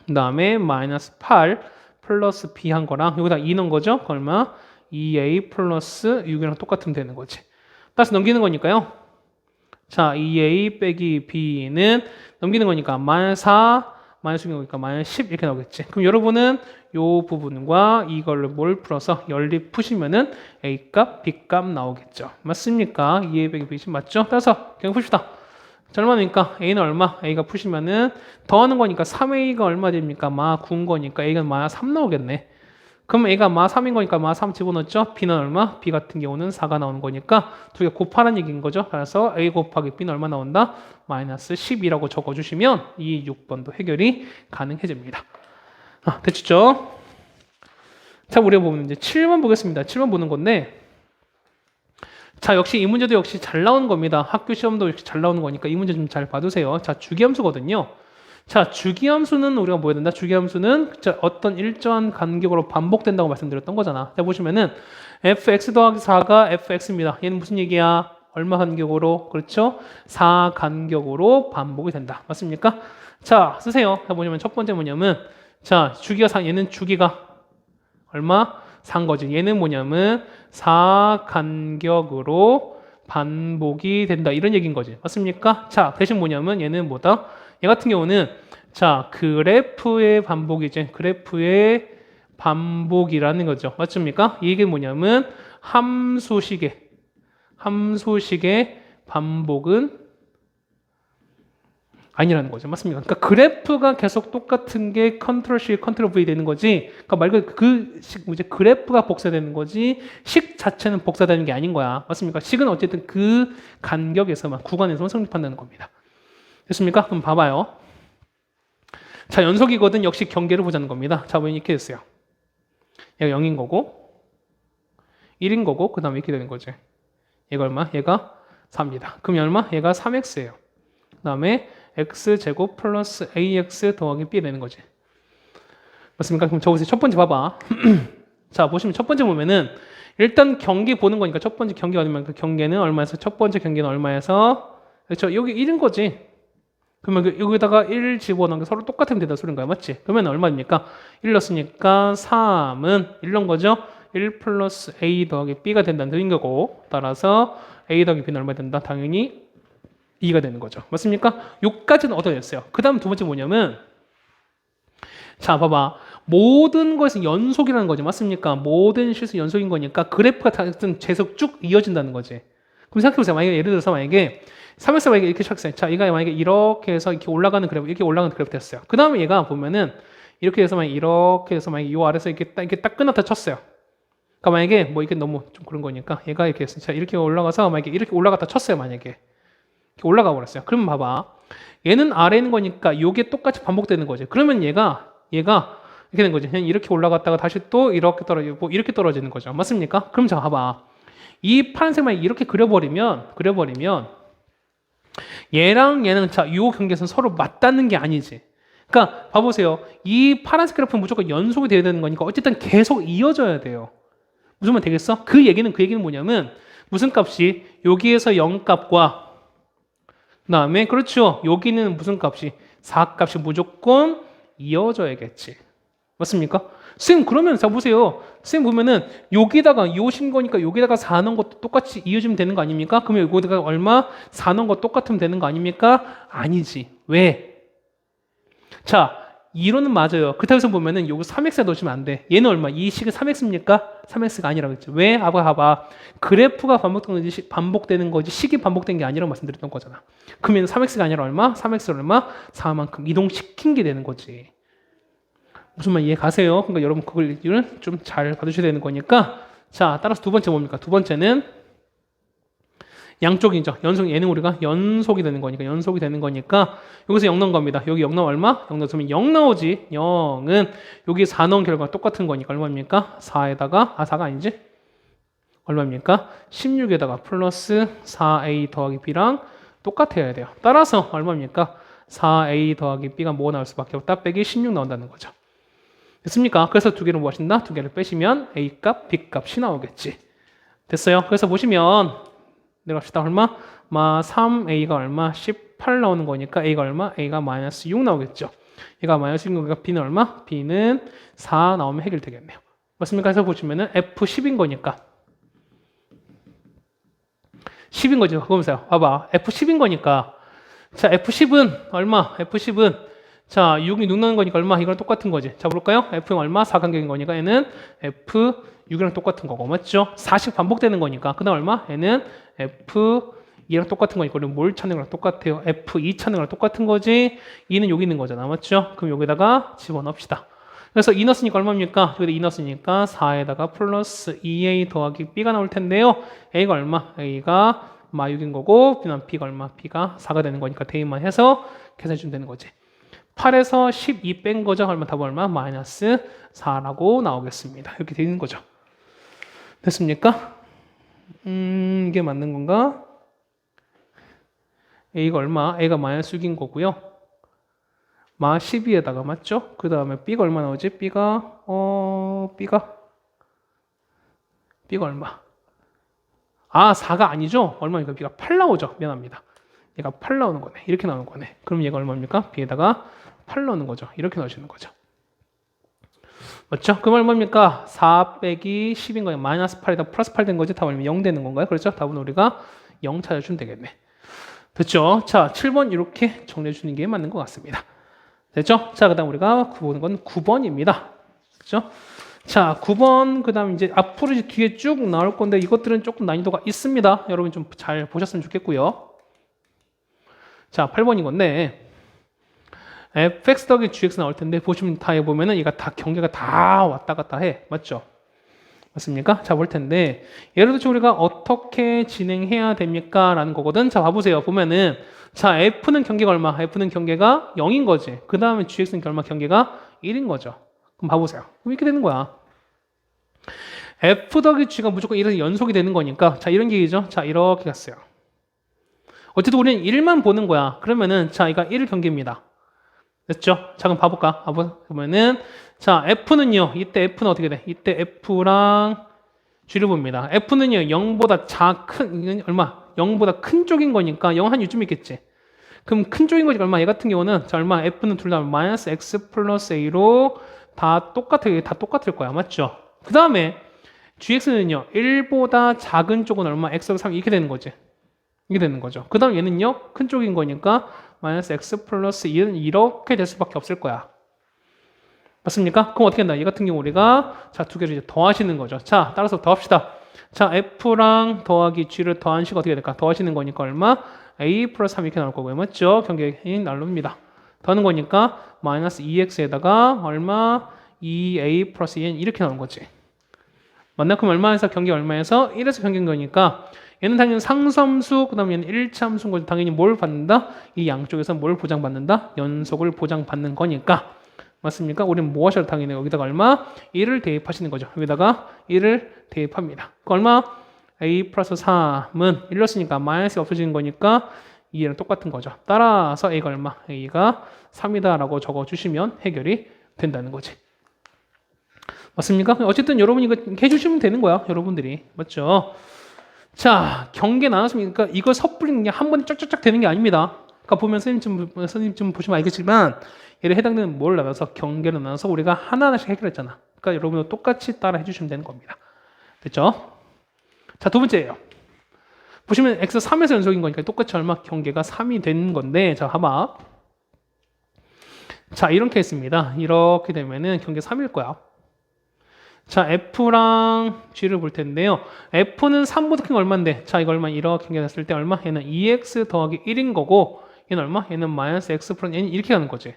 그 다음에 마이너스 8 플러스 b 한 거랑 여기다 2 넣은 거죠? 얼마? 2a 플러스 6이랑 똑같으면 되는 거지. 따라서 넘기는 거니까요. 자, 2a 빼기 b는 넘기는 거니까 마이너스 4, 마이너스 6이니까 마이너스 10 이렇게 나오겠지. 그럼 여러분은 이 부분과 이걸로 뭘 풀어서 연립 푸시면은 a 값, b 값 나오겠죠. 맞습니까? 2a 빼기 b 10 맞죠? 따라서 그냥 풉시다. 자, 얼마니까? A는 얼마? A가 푸시면은 더하는 거니까 3A가 얼마 됩니까? 마 9인 거니까 A가 마 3 나오겠네. 그럼 A가 마 3인 거니까 마 3 집어넣었죠? B는 얼마? B 같은 경우는 4가 나오는 거니까 두 개 곱하는 얘기인 거죠. 그래서 A 곱하기 B는 얼마 나온다? 마이너스 10이라고 적어주시면 이 6번도 해결이 가능해집니다. 됐죠? 자, 우리가 보면 이제 7번 보겠습니다. 7번 보는 건데 자, 역시 이 문제도 역시 잘 나오는 겁니다. 학교 시험도 역시 잘 나오는 거니까 이 문제 좀 잘 봐두세요. 자, 주기함수거든요. 자, 주기함수는 우리가 뭐 해야 된다? 주기함수는 어떤 일정한 간격으로 반복된다고 말씀드렸던 거잖아. 자, 보시면은 fx 더하기 4가 fx입니다. 얘는 무슨 얘기야? 얼마 간격으로? 그렇죠? 4 간격으로 반복이 된다. 맞습니까? 자, 쓰세요. 자, 뭐냐면 첫 번째 뭐냐면 자, 주기가 4, 얘는 주기가 얼마? 4인 거지. 얘는 뭐냐면 4 간격으로 반복이 된다. 이런 얘기인 거지. 맞습니까? 자, 대신 뭐냐면 얘는 뭐다? 얘 같은 경우는 자, 그래프의 반복이지. 그래프의 반복이라는 거죠. 맞습니까? 이게 뭐냐면 함수식의 반복은 아니라는 거죠. 맞습니까? 그러니까 그래프가 계속 똑같은 게 컨트롤 C, 컨트롤 V 되는 거지. 그러니까 말 그대로 그 식, 이제 그래프가 복사되는 거지 식 자체는 복사되는 게 아닌 거야. 맞습니까? 식은 어쨌든 그 간격에서만, 구간에서만 성립한다는 겁니다. 됐습니까? 그럼 봐봐요. 자, 연속이거든. 역시 경계를 보자는 겁니다. 자, 보면 이렇게 됐어요. 얘가 0인 거고 1인 거고 그 다음에 이렇게 되는 거지. 얘가 얼마? 얘가 4입니다. 그럼 얼마? 얘가 3x예요. 그 다음에 x제곱 플러스 ax 더하기 b 되는 거지. 맞습니까? 그럼 저보세요. 첫 번째 봐봐. 자, 보시면 첫 번째 보면은 일단 경계 보는 거니까 첫 번째 경계가 아니면 그 경계는 얼마에서 첫 번째 경계는 얼마에서 그렇죠? 여기 1인 거지. 그러면 여기다가 1 집어넣은 게 서로 똑같으면 된다 소리인 거야. 맞지? 그러면 얼마입니까? 1 넣었으니까 3은 1 넣은 거죠? 1 플러스 a 더하기 b가 된다는 뜻인 거고 따라서 a 더하기 b는 얼마 된다? 당연히 2가 되는 거죠. 맞습니까? 요까지는 얻어냈어요. 그 다음 두 번째 뭐냐면 자, 봐봐. 모든 것은 연속이라는 거지. 맞습니까? 모든 실수 연속인 거니까 그래프가 같은 계속 쭉 이어진다는 거지. 그럼 생각해보세요. 만약에 예를 들어서 만약에 3x 만약에 이렇게 시작했어요. 자, 얘가 만약에 이렇게 해서 이렇게 올라가는 그래프, 이렇게 올라가는 그래프 됐어요. 그 다음에 얘가 보면은 이렇게 해서 만약에 이렇게 해서 만약에 이 아래서 이렇게 딱 끝났다 쳤어요. 그러니까 만약에 뭐 이게 너무 좀 그런 거니까 얘가 이렇게 했어요. 자, 이렇게 올라가서 만약에 이렇게 올라갔다 쳤어요. 만약에 이렇게 올라가 버렸어요. 그러면 봐봐. 얘는 아래에 있는 거니까 요게 똑같이 반복되는 거지. 그러면 얘가 이렇게 된 거지. 그냥 이렇게 올라갔다가 다시 또 이렇게 떨어지고 이렇게 떨어지는 거죠. 맞습니까? 그럼 자 봐봐. 이 파란색만 이렇게 그려버리면 얘랑 얘는 자, 요 경계선 서로 맞닿는 게 아니지. 그러니까 봐보세요. 이 파란색 그래프는 무조건 연속이 돼야 되는 거니까 어쨌든 계속 이어져야 돼요. 무슨 말 되겠어? 그 얘기는 뭐냐면 무슨 값이 여기에서 0값과 그다음에 그렇죠. 여기는 무슨 값이 4값이 무조건 이어져야겠지. 맞습니까? 쌤 그러면 자 보세요. 쌤 보면은 여기다가 요신 거니까 여기다가 4 넣은 것도 똑같이 이어지면 되는 거 아닙니까? 그러면 여기다가 얼마? 4 넣은 거 똑같으면 되는 거 아닙니까? 아니지. 왜? 자 이론은 맞아요. 그렇다고 해서 보면은 요거 3x에 넣으시면 안 돼. 얘는 얼마? 이 식은 3x입니까? 3x가 아니라고 했죠. 왜? 봐봐. 그래프가 반복되는 거지 식이 반복된 게 아니라고 말씀드렸던 거잖아. 그러면 3x가 아니라 얼마? 3x를 얼마? 4만큼 이동시킨 게 되는 거지. 무슨 말 이해 가세요? 그러니까 여러분 그걸 좀 잘 봐주셔야 되는 거니까. 자, 따라서 두 번째 뭡니까? 두 번째는 양쪽이죠. 얘는 우리가 연속이 되는 거니까 여기서 0 넣은 겁니다. 여기 0 넣으면 얼마? 0 넣으면 0 나오지. 0은 여기 4 넣은 결과가 똑같은 거니까 얼마입니까? 4에다가 4가 아니지? 얼마입니까? 16에다가 플러스 4a 더하기 b랑 똑같아야 돼요. 따라서 얼마입니까? 4a 더하기 b가 뭐 나올 수밖에 없다? 빼기 16 나온다는 거죠. 됐습니까? 그래서 두 개를 뭐 하신다? 두 개를 빼시면 a 값, b 값이 나오겠지. 됐어요? 그래서 보시면 내려갑시다. 얼마? 3a가 얼마? 18 나오는 거니까 a가 얼마? a가 마이너스 6 나오겠죠. 얘가 마이너스 6이니까 b는 얼마? b는 4 나오면 해결되겠네요. 맞습니까? 그래서 보시면은 f10인 거니까 10인 거죠. 그거 보세요. 봐봐. f10인 거니까 자 f10은 얼마? f10은 자 6이 6 나오는 거니까 얼마? 이거랑 똑같은 거지. 자 볼까요? f는 얼마? 4간격인 거니까 얘는 f6이랑 똑같은 거고 맞죠? 4씩 반복되는 거니까 그 다음 얼마? 얘는 f2랑 똑같은 거니까 우리 뭘 찾는 거랑 똑같아요. f2 찾는 거랑 똑같은 거지. 2는 여기 있는 거잖아. 맞죠? 그럼 여기다가 집어넣읍시다. 그래서 2 넣었으니까 얼마입니까? 여기다 2 넣었으니까 4에다가 플러스 2a 더하기 b가 나올 텐데요. a가 얼마? a가 6인 거고 b가 얼마? b가 4가 되는 거니까 대입만 해서 계산해 주면 되는 거지. 8에서 12 뺀 거죠. 얼마? 답은 얼마? 마이너스 4라고 나오겠습니다. 이렇게 되는 거죠. 됐습니까? 이게 맞는 건가? A가 얼마? A가 마이너스 6인 거고요. 마 12에다가 맞죠? 그 다음에 B가 얼마 나오지? B가 얼마? 4가 아니죠? 얼마니까 B가 8 나오죠? 미안합니다. 얘가 8 나오는 거네. 이렇게 나오는 거네. 그럼 얘가 얼마입니까? B에다가 8 넣는 거죠. 이렇게 넣으시는 거죠. 맞죠? 그럼 얼마입니까? 4 빼기 10인 거예요. 마이너스 8에다 플러스 8 된 거지. 답은 0 되는 건가요? 그렇죠? 답은 우리가 0 찾아주면 되겠네. 됐죠? 자, 7번 이렇게 정리해주는 게 맞는 것 같습니다. 됐죠? 자, 그 다음 우리가 보는 건 9번입니다. 됐죠? 자, 9번, 그 다음 이제 앞으로 이제 뒤에 쭉 나올 건데 이것들은 조금 난이도가 있습니다. 여러분 좀 잘 보셨으면 좋겠고요. 자, 8번인 건데 fx 더하기 gx 나올 텐데 보시면 다 해보면은 얘가 다 경계가 다 왔다 갔다 해. 맞죠? 맞습니까? 자, 볼 텐데 예를 들어 우리가 어떻게 진행해야 됩니까? 라는 거거든. 자, 봐보세요. 보면은 자, f는 경계가 얼마? f는 경계가 0인 거지. 그 다음에 gx는 얼마? 경계가 1인 거죠. 그럼 봐보세요. 그럼 이렇게 되는 거야. f 더하기 g가 무조건 이런 연속이 되는 거니까 자, 이런 얘기죠. 자, 이렇게 갔어요. 어쨌든 우리는 1만 보는 거야. 그러면은 자, 이가 1 경계입니다. 됐죠? 자, 그럼 봐볼까? 보면은 자, F는요. 이때 F는 어떻게 돼? 이때 F랑 G를 봅니다. F는요. 0보다 얼마? 0보다 큰 쪽인 거니까 0 한 요쯤 있겠지. 그럼 큰 쪽인 거지 얼마? 얘 같은 경우는 자, 얼마? F는 둘 다 마이너스 X 플러스 A로 다 똑같을 거야. 맞죠? 그 다음에 GX는요. 1보다 작은 쪽은 얼마? X가 3 이렇게 되는 거지. 이게 되는 거죠. 그 다음 얘는요. 큰 쪽인 거니까 마이너스 x 플러스 2는 이렇게 될 수밖에 없을 거야. 맞습니까? 그럼 어떻게 한다? 이 같은 경우 우리가 자, 두 개를 이제 더하시는 거죠. 자, 따라서 더합시다. 자, F랑 더하기 G를 더한 식이 어떻게 될까? 더하시는 거니까 얼마? A 플러스 3 이렇게 나올 거고요. 맞죠? 경계인 난로입니다. 더하는 거니까 마이너스 2x에다가 얼마? 2a 플러스 2n 이렇게 나오는 거지. 맞나? 그럼 얼마에서 경계 얼마에서? 1에서 경계인 거니까 얘는 당연히 상수함수, 그 다음에 얘는 1차 함수인 거죠. 당연히 뭘 받는다? 이 양쪽에서 뭘 보장받는다? 연속을 보장받는 거니까. 맞습니까? 우리는 뭐 하셔도 당연히 여기다가 얼마? 1을 대입하시는 거죠. 여기다가 1을 대입합니다. 그 얼마? a 플러스 3은 1렀으니까 마이너스 없어지는 거니까 2랑 똑같은 거죠. 따라서 a가 얼마? a가 3이다 라고 적어주시면 해결이 된다는 거지. 맞습니까? 어쨌든 여러분이 이거 해주시면 되는 거야. 여러분들이. 맞죠? 자, 경계 나눴으니까 이거 섣불리 그냥 한 번에 쫙쫙쫙 되는 게 아닙니다. 그러니까 보면 선생님 좀 보시면 알겠지만 얘를 해당되는 뭘 나눠서 경계를 나눠서 우리가 하나하나씩 해결했잖아. 그러니까 여러분도 똑같이 따라 해주시면 되는 겁니다. 됐죠? 자, 두 번째예요. 보시면 x 3에서 연속인 거니까 똑같이 얼마? 경계가 3이 되는 건데 자, 봐봐. 자, 이런 케이스입니다. 이렇게 되면은 경계 3일 거야. 자, F랑 G를 볼 텐데요. F는 3보다 큰 게 얼마인데? 자, 이거 얼마? 이렇게 경계했을 때 얼마? 얘는 2x 더하기 1인 거고 얘는 얼마? 얘는 마이너스 x 플러스 n 이렇게 가는 거지.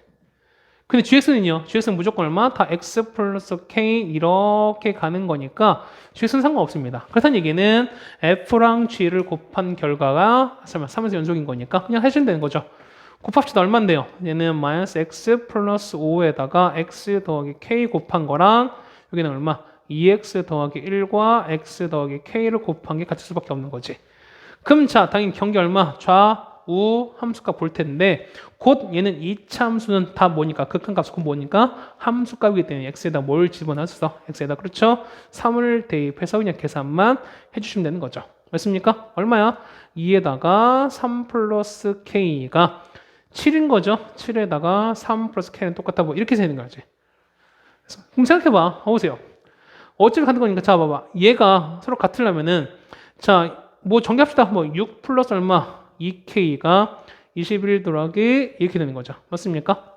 근데 GX는요? GX는 무조건 얼마? 다 x 플러스 k 이렇게 가는 거니까 GX는 상관없습니다. 그렇다는 얘기는 F랑 G를 곱한 결과가 3에서 연속인 거니까 그냥 하시면 되는 거죠. 곱합시다. 얼마인데요? 얘는 마이너스 x 플러스 5에다가 x 더하기 k 곱한 거랑 여기는 얼마? 2x 더하기 1과 x 더하기 k를 곱한 게 같을 수밖에 없는 거지. 그럼 자, 당연히 경계 얼마? 좌우 함수값 볼 텐데 곧 얘는 2차 함수는 다 뭐니까? 극한값은 곧 뭐니까? 함수값이기 때문에 x에다 뭘 집어넣었어? x에다 그렇죠? 3을 대입해서 그냥 계산만 해주시면 되는 거죠. 맞습니까? 얼마야? 2에다가 3 플러스 k가 7인 거죠? 7에다가 3 플러스 k는 똑같다 뭐 이렇게 되는 거지. 그럼 생각해봐. 보세요. 어차피 같은 거니까 자 봐봐. 얘가 서로 같으려면은 자 뭐 정리합시다. 뭐 6 플러스 얼마? 2k가 21 더하기 이렇게 되는 거죠. 맞습니까?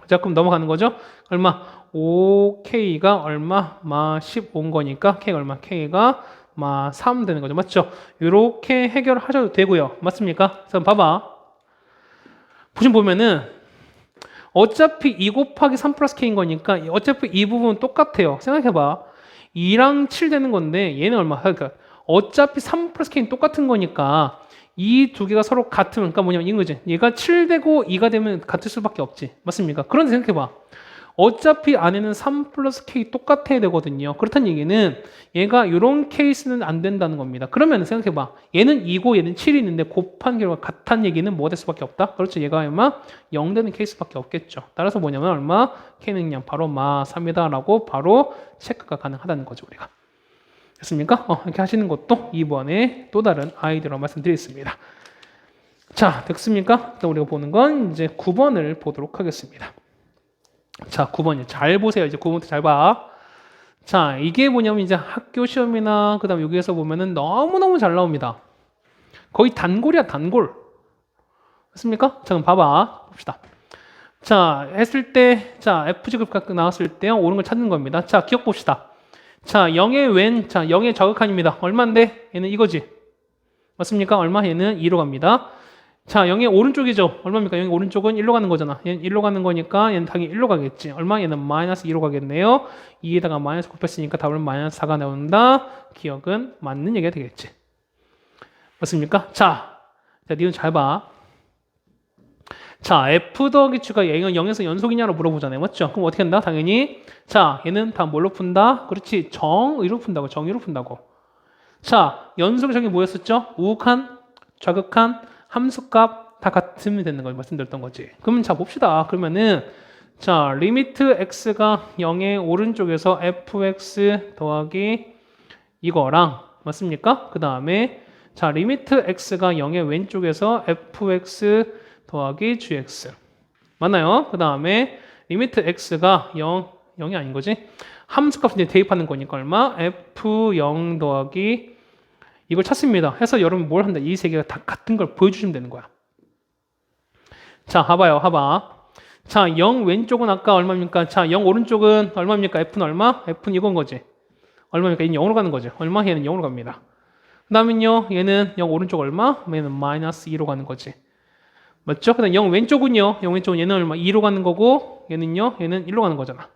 자 그럼 넘어가는 거죠. 얼마? 5k가 얼마? 마 15인 거니까 k가 얼마? k가 마 3 되는 거죠. 맞죠? 이렇게 해결하셔도 되고요. 맞습니까? 그래서 봐봐. 보시면은 어차피 2 곱하기 3 플러스 k인 거니까 어차피 이 부분은 똑같아요. 생각해봐. 2랑 7 되는 건데 얘는 얼마? 그러니까 어차피 3 플러스 k는 똑같은 거니까 이 두 개가 서로 같으면 그러니까 뭐냐면 이런 거지. 얘가 7 되고 2가 되면 같을 수밖에 없지. 맞습니까? 그런데 생각해봐. 어차피 안에는 3 플러스 k 똑같아야 되거든요. 그렇다는 얘기는 얘가 이런 케이스는 안 된다는 겁니다. 그러면 생각해봐. 얘는 2고 얘는 7이 있는데 곱한 결과 같다는 얘기는 뭐가 될 수밖에 없다? 그렇죠. 얘가 얼마? 0 되는 케이스밖에 없겠죠. 따라서 뭐냐면 얼마? k는 그냥 바로 마 3이다 라고 바로 체크가 가능하다는 거죠. 우리가. 됐습니까? 이렇게 하시는 것도 이번에 또 다른 아이디어로 말씀드리겠습니다. 자, 됐습니까? 또 우리가 보는 건 이제 9번을 보도록 하겠습니다. 자, 9번이요. 잘 보세요. 이제 9번부터 잘 봐. 자, 이게 뭐냐면 이제 학교 시험이나 그다음 여기에서 보면은 너무너무 잘 나옵니다. 거의 단골이야, 단골. 맞습니까? 자, 그럼 봐봐. 봅시다. 자, 했을 때, 자, F지급 나왔을 때 옳은 걸 찾는 겁니다. 자, 기억 봅시다. 자, 0의 왼, 자, 0의 저극한입니다. 얼마인데? 얘는 이거지. 맞습니까? 얼마? 얘는 2로 갑니다. 자, 0의 오른쪽이죠. 얼마입니까? 0의 오른쪽은 1로 가는 거잖아. 얘는 1로 가는 거니까 얘는 당연히 1로 가겠지. 얼마? 얘는 마이너스 2로 가겠네요. 2에다가 마이너스 곱했으니까 답은 마이너스 4가 나온다. 기억은 맞는 얘기가 되겠지. 맞습니까? 자, 니은 잘 봐. 자, f 더하기 q가 얘가 0에서 연속이냐로 물어보잖아요. 맞죠? 그럼 어떻게 한다? 당연히 자, 얘는 다 뭘로 푼다? 그렇지. 정의로 푼다고. 정의로 푼다고. 자, 연속의 정의 뭐였었죠? 우극한, 좌극한, 함수값 다 같으면 되는 걸 말씀드렸던 거지. 그러면 자 봅시다. 그러면은 자 리미트 x가 0의 오른쪽에서 fx 더하기 이거랑 맞습니까? 그 다음에 자 리미트 x가 0의 왼쪽에서 fx 더하기 gx 맞나요? 그 다음에 리미트 x가 0이 아닌 거지? 함수값 이제 대입하는 거니까 얼마? f0 더하기 이걸 찾습니다. 해서 여러분 뭘 한다? 이 세 개가 다 같은 걸 보여주시면 되는 거야. 자, 봐봐요. 봐봐. 자, 0 왼쪽은 아까 얼마입니까? 자, 0 오른쪽은 얼마입니까? F는 얼마? F는 이건 거지. 얼마입니까? 얘는 0으로 가는 거죠. 얼마? 얘는 0으로 갑니다. 그 다음은요, 얘는 0 오른쪽 얼마? 얘는 마이너스 2로 가는 거지. 맞죠? 그 다음 0 왼쪽은요, 0 왼쪽은 얘는 얼마? 2로 가는 거고, 얘는요, 얘는 1로 가는 거잖아.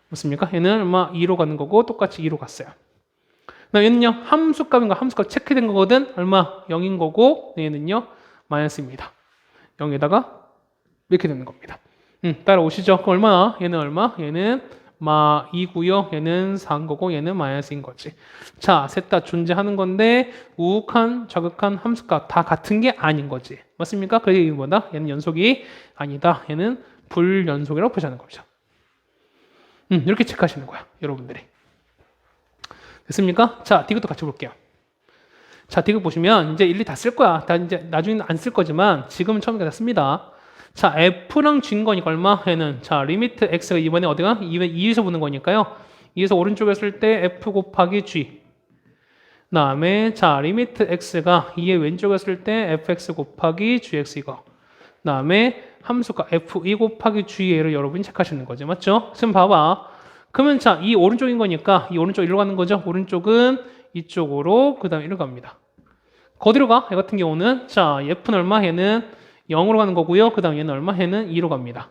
맞습니까? 얘는 얼마? 2로 가는 거고, 똑같이 2로 갔어요. 그 다음 얘는요, 함수값인가 함수값 체크된 거거든? 얼마? 0인 거고, 얘는요, 마이너스입니다. 0에다가 이렇게 되는 겁니다. 따라오시죠? 그럼 얼마나? 얘는 얼마? 얘는 마 2고요. 얘는 4인 거고 얘는 마이너스인 거지. 자, 셋 다 존재하는 건데 우극한, 저극한 함수값 다 같은 게 아닌 거지. 맞습니까? 그래서 이거보다 얘는 연속이 아니다. 얘는 불연속이라고 표시하는 거죠. 이렇게 체크하시는 거야, 여러분들이. 됐습니까? 자, 디귿도 같이 볼게요. 자, 디귿 보시면 이제 일일이 다 쓸 거야. 다 이제 나중에는 안 쓸 거지만 지금은 처음에 다 씁니다. 자, F랑 G인 거니까 얼마? 얘는 자, 리미트 X가 이번에 어디가? 2에서 보는 거니까요. 2에서 오른쪽에 쓸 때 F 곱하기 G. 그 다음에 자, 리미트 X가 2의 왼쪽에 쓸 때 FX 곱하기 GX 이거. 그 다음에 함수가 F2 곱하기 G를 여러분이 체크하시는 거죠. 맞죠? 지금 봐봐. 그러면 자, 이 오른쪽인 거니까 이 오른쪽 이리로 가는 거죠. 오른쪽은 이쪽으로 그 다음에 이리로 갑니다. 어디로 가? 얘 같은 경우는 자, F는 얼마? 얘는 0으로 가는 거고요. 그 다음 얘는 얼마? 얘는 2로 갑니다.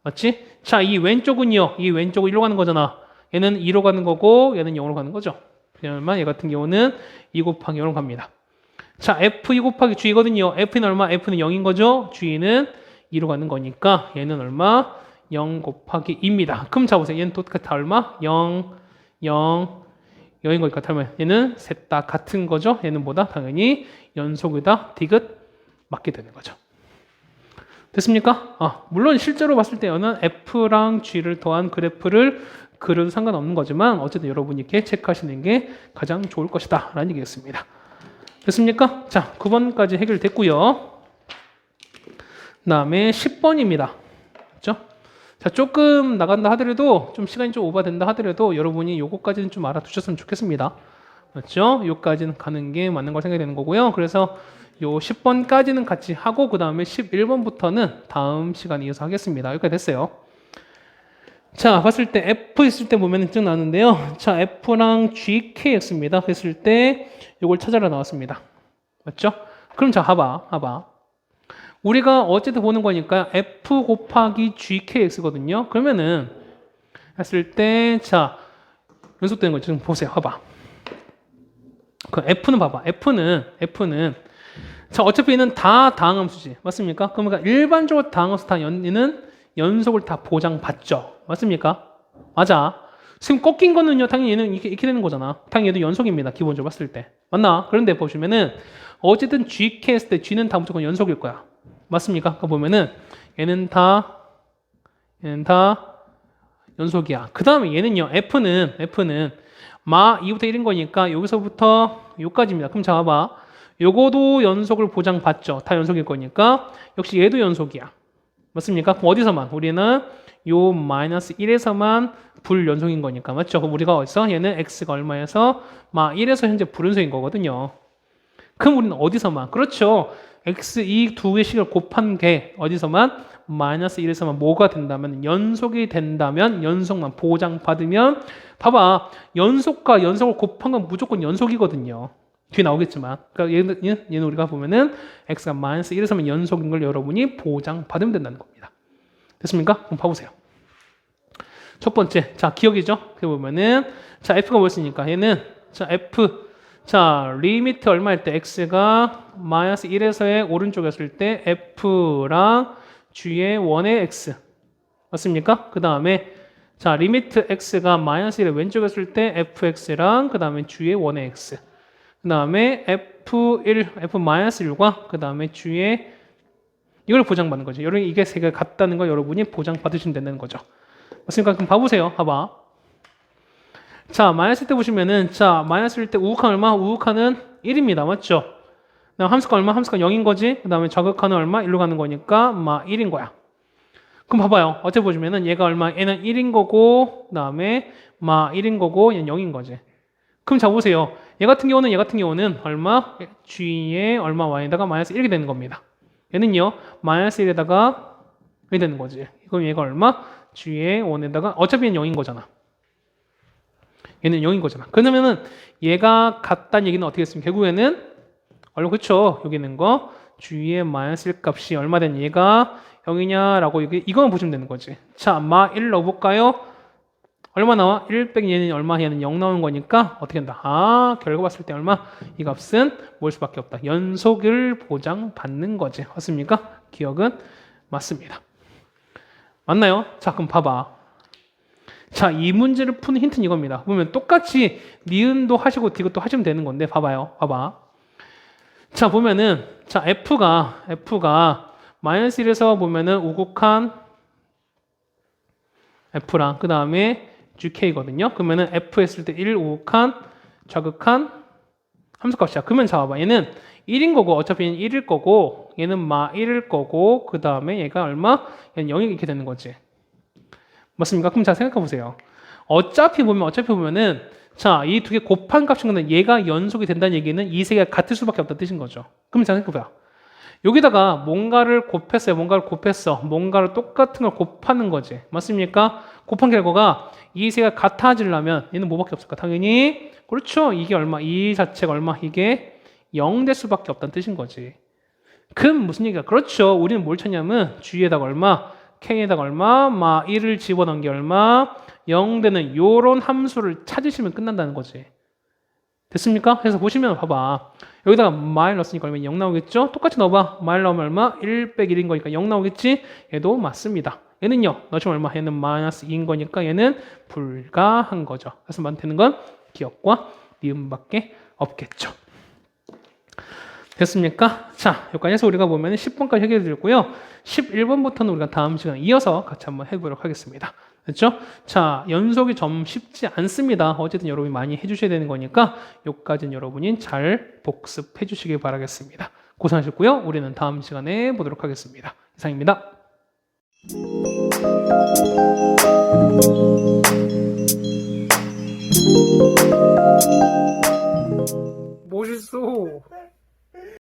맞지? 자, 이 왼쪽은요. 이 왼쪽은 1로 가는 거잖아. 얘는 2로 가는 거고 얘는 0으로 가는 거죠. 그냥 얼마? 얘 같은 경우는 2 곱하기 0으로 갑니다. 자, F2 곱하기 G거든요. F는 얼마? F는 0인 거죠. G는 2로 가는 거니까 얘는 얼마? 0 곱하기 2입니다. 그럼 자 보세요. 얘는 똑같아 얼마? 0, 0, 0인 거니까 하면 얘는 셋 다 같은 거죠. 얘는 보다 당연히 연속이다. 디귿 맞게 되는 거죠. 됐습니까? 물론 실제로 봤을 때는 F랑 G를 더한 그래프를 그려도 상관없는 거지만 어쨌든 여러분이 이렇게 체크하시는 게 가장 좋을 것이다 라는 얘기였습니다. 됐습니까? 자, 9번까지 해결됐고요. 그 다음에 10번입니다. 그렇죠? 자, 조금 나간다 하더라도 좀 시간이 좀 오버된다 하더라도 여러분이 요거까지는 좀 알아두셨으면 좋겠습니다. 맞죠? 요까지는 가는 게 맞는 걸 생각이 되는 거고요. 그래서 요 10번까지는 같이 하고 그 다음에 11번부터는 다음 시간에 이어서 하겠습니다. 여기까지 됐어요. 자, 봤을 때 F 있을 때 보면 쭉 나왔는데요. 자, F랑 GKX입니다. 했을 때 요걸 찾아라 나왔습니다. 맞죠? 그럼 자, 봐봐. 우리가 어쨌든 보는 거니까 F 곱하기 GKX거든요. 그러면은 했을 때 자, 연속되는 거 지금 보세요. 봐봐. 그 F는 봐봐. F는 자, 어차피 얘는 다 다항함수지. 맞습니까? 그러니까 일반적으로 다항함수 다 얘는 연속을 다 보장받죠. 맞습니까? 맞아. 지금 꺾인 거는요, 당연히 얘는 이렇게 되는 거잖아. 당연히 얘도 연속입니다. 기본적으로 봤을 때. 맞나? 그런데 보시면은 어쨌든 GK 했을 때 G는 다 무조건 연속일 거야. 맞습니까? 그러니까 보면은 얘는 다 연속이야. 그 다음에 얘는요, F는 마 2부터 1인 거니까 여기서부터 여기까지입니다. 그럼 잡아봐. 요거도 연속을 보장받죠. 다 연속일 거니까 역시 얘도 연속이야. 맞습니까? 그럼 어디서만? 우리는 요 마이너스 1에서만 불연속인 거니까. 맞죠? 그럼 우리가 어디서? 얘는 x가 얼마에서 마 1에서 현재 불연속인 거거든요. 그럼 우리는 어디서만? 그렇죠. x 이 두 개씩을 곱한 게 어디서만? 마이너스 1에서만 뭐가 된다면? 연속이 된다면 연속만 보장받으면 봐봐. 연속과 연속을 곱한 건 무조건 연속이거든요. 뒤에 나오겠지만 그러니까 얘는 우리가 보면은 x가 마이너스 1에서만 연속인 걸 여러분이 보장받으면 된다는 겁니다. 됐습니까? 그럼 봐보세요. 첫 번째, 자 기억이죠? 그래 보면은 자 f가 뭐였으니까 얘는 자 f 자 리미트 얼마일 때 x가 마이너스 1에서의 오른쪽이었을 때 f랑 g의 1의 x 맞습니까? 그 다음에 자 리미트 x가 마이너스 1의 왼쪽이었을 때 fx랑 그 다음에 g의 1의 x 그 다음에 F1, F-1과 그 다음에 G의 이걸 보장받는 거죠. 여러분 이게 세 개가 같다는 거 여러분이 보장받으시면 된다는 거죠. 맞습니까? 그럼 봐보세요. 봐봐. 자, 마이너스 때 보시면은 자, 마이너스일 때 우극한 얼마? 우극한은 1입니다. 맞죠? 그다음 함수가 얼마? 함수가 0인 거지. 그 다음에 저극한은 얼마? 1로 가는 거니까 마 1인 거야. 그럼 봐봐요. 어째 보시면은 얘가 얼마? 얘는 1인 거고 그 다음에 마 1인 거고 얘는 0인 거지. 그럼 자 보세요. 얘 같은 경우는 얼마? G에 얼마 Y에다가 마이너스 1이 되는 겁니다. 얘는요. 마이너스 1에다가 그게 되는 거지. 그럼 얘가 얼마? g의 원에다가 어차피 얘는 0인 거잖아. 얘는 0인 거잖아. 그러면은 얘가 같다는 얘기는 어떻게 했으면 결국에는 얼마 그쵸? 여기 있는 거 g의 마이너스 1 값이 얼마 된 얘가 0이냐라고 이거만 보시면 되는 거지. 자, 마 1 넣어볼까요? 얼마 나와? 1 빼기 얘는 얼마? 얘는 0 나오는 거니까 어떻게 한다? 아, 결과 봤을 때 얼마? 이 값은 뭘 수밖에 없다. 연속을 보장받는 거지. 맞습니까? 기억은 맞습니다. 맞나요? 자, 그럼 봐봐. 자, 이 문제를 푸는 힌트는 이겁니다. 보면 똑같이 니은도 하시고 디귿도 하시면 되는 건데 봐봐요. 봐봐. 자, 보면은 자, F가 마이너스 1에서 보면은 우극한 F랑 그 다음에 GK거든요. 그러면은 F 했을 때 1 우극한 좌극한 함수값이야. 그러면 잡아봐. 얘는 1인 거고 어차피 얘는 1일 거고 얘는 마 1일 거고 그 다음에 얘가 얼마? 얘는 0이 이렇게 되는 거지. 맞습니까? 그럼 자 생각해 보세요. 어차피 보면은 자, 이 두 개 곱한 값인 거는 얘가 연속이 된다는 얘기는 이 세 개가 같을 수밖에 없다는 뜻인 거죠. 그럼 자 생각해 봐. 여기다가 뭔가를 곱했어요. 뭔가를 똑같은 걸 곱하는 거지. 맞습니까? 곱한 결과가 이 세 개가 같아지려면 얘는 뭐밖에 없을까? 당연히 그렇죠. 이게 얼마? 이 자체가 얼마? 이게 0 될 수밖에 없다는 뜻인 거지. 그럼 무슨 얘기야? 그렇죠. 우리는 뭘 찾냐면 g에다가 얼마? k에다가 얼마? 마 1을 집어넣은 게 얼마? 0 되는 요런 함수를 찾으시면 끝난다는 거지. 됐습니까? 그래서 보시면 봐봐. 여기다가 마일 넣었으니까 얼마? 0 나오겠죠? 똑같이 넣어봐. 마일 넣으면 얼마? 1 빼기 1인 거니까 0 나오겠지? 얘도 맞습니다. 얘는요. 넣으시면 얼마? 얘는 마이너스 2인 거니까 얘는 불가한 거죠. 그래서 만 되는 건 기억과 니은밖에 없겠죠. 됐습니까? 자, 여기까지 해서 우리가 보면 10번까지 해결해 드렸고요. 11번부터는 우리가 다음 시간에 이어서 같이 한번 해보도록 하겠습니다. 됐죠? 자, 연속이 좀 쉽지 않습니다. 어쨌든 여러분이 많이 해주셔야 되는 거니까 여기까지는 여러분이 잘 복습해 주시길 바라겠습니다. 고생하셨고요. 우리는 다음 시간에 보도록 하겠습니다. 이상입니다. 멋있어.